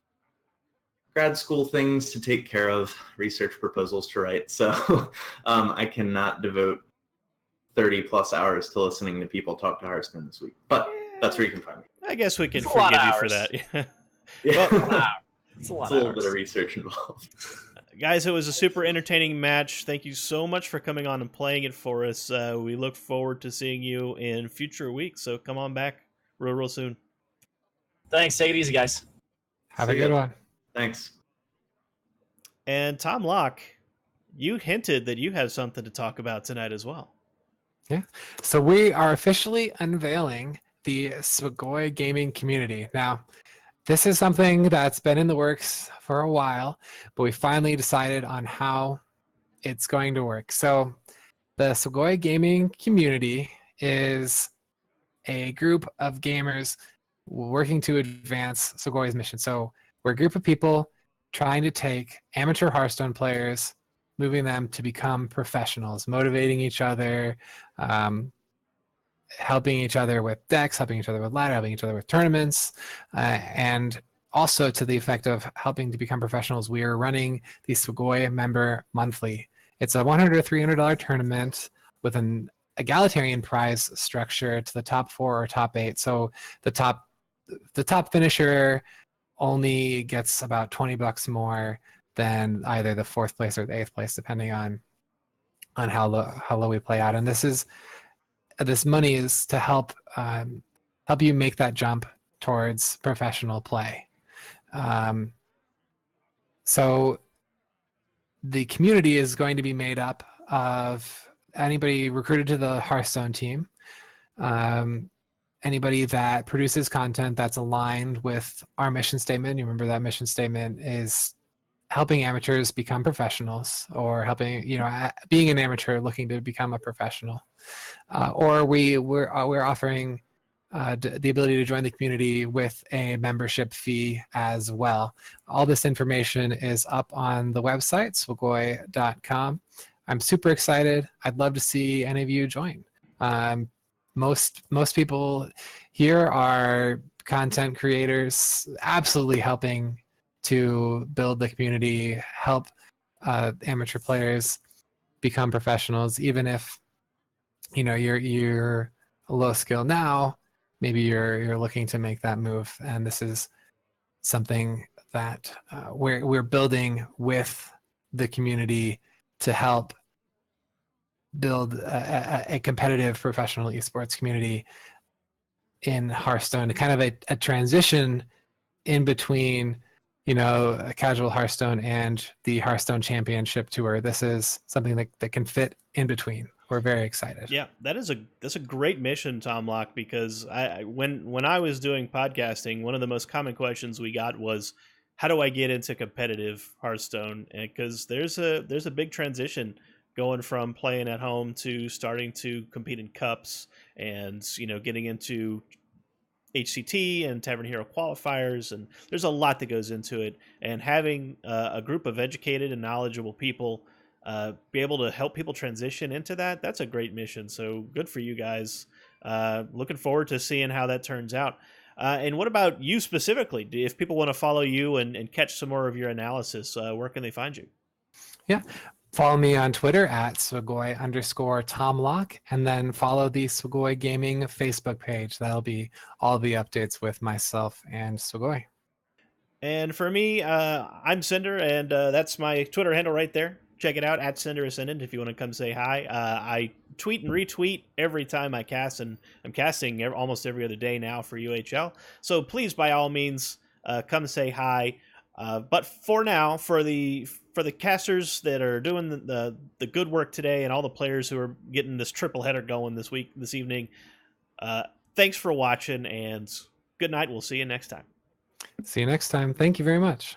grad school things to take care of, research proposals to write. So I cannot devote 30 plus hours to listening to people talk to Hearthstone this week. But that's where you can find me. I guess we can forgive you for that. Yeah. It's a little bit of research involved. Guys, it was a super entertaining match. Thank you so much for coming on and playing it for us. We look forward to seeing you in future weeks, so come on back real soon. Thanks. Take it easy, guys. Have a good one. Thanks. And Tom Locke, you hinted that you have something to talk about tonight as well. Yeah. So we are officially unveiling the Swagoi gaming community. Now, this is something that's been in the works for a while, but we finally decided on how it's going to work. So the Sugoi gaming community is a group of gamers working to advance Sugoi's mission. So we're a group of people trying to take amateur Hearthstone players, moving them to become professionals, motivating each other, helping each other with decks, helping each other with ladder, helping each other with tournaments, and also to the effect of helping to become professionals. We are running the Sugoi member monthly. It's a $100 or $300 tournament with an egalitarian prize structure to the top 4 or top 8. So the top finisher only gets about $20 more than either the 4th place or the 8th place, depending on how low we play out. And this money is to help you make that jump towards professional play. So the community is going to be made up of anybody recruited to the Hearthstone team, anybody that produces content that's aligned with our mission statement. You remember that mission statement is helping amateurs become professionals, or helping, being an amateur looking to become a professional. Or we're offering the ability to join the community with a membership fee as well. All this information is up on the website, swagoi.com. I'm super excited. I'd love to see any of you join. Most people here are content creators, absolutely helping to build the community, help amateur players become professionals. Even if you're a low skill now, maybe you're looking to make that move, and this is something that we're building with the community to help build a competitive professional esports community in Hearthstone, kind of a transition in between a casual Hearthstone and the Hearthstone Championship Tour. This is something that can fit in between. We're very excited. Yeah, that's a great mission, Tom Locke, because when I was doing podcasting, one of the most common questions we got was, how do I get into competitive Hearthstone? Because there's a big transition going from playing at home to starting to compete in cups, and getting into HCT and Tavern Hero qualifiers, and there's a lot that goes into it. And having a group of educated and knowledgeable people be able to help people transition into that's a great mission. So good for you guys. Looking forward to seeing how that turns out. And what about you specifically? If people want to follow you and catch some more of your analysis, where can they find you? Yeah. Follow me on Twitter at Swagoi_TomLocke, and then follow the Swagoi Gaming Facebook page. That'll be all the updates with myself and Swagoi. And for me, I'm Cinder, and that's my Twitter handle right there. Check it out, at Cinder Ascendant, if you want to come say hi. I tweet and retweet every time I cast, and I'm casting almost every other day now for UHL. So please, by all means, come say hi. But for now, for the casters that are doing the good work today, and all the players who are getting this triple header going this evening, thanks for watching, and good night. We'll see you next time. See you next time. Thank you very much.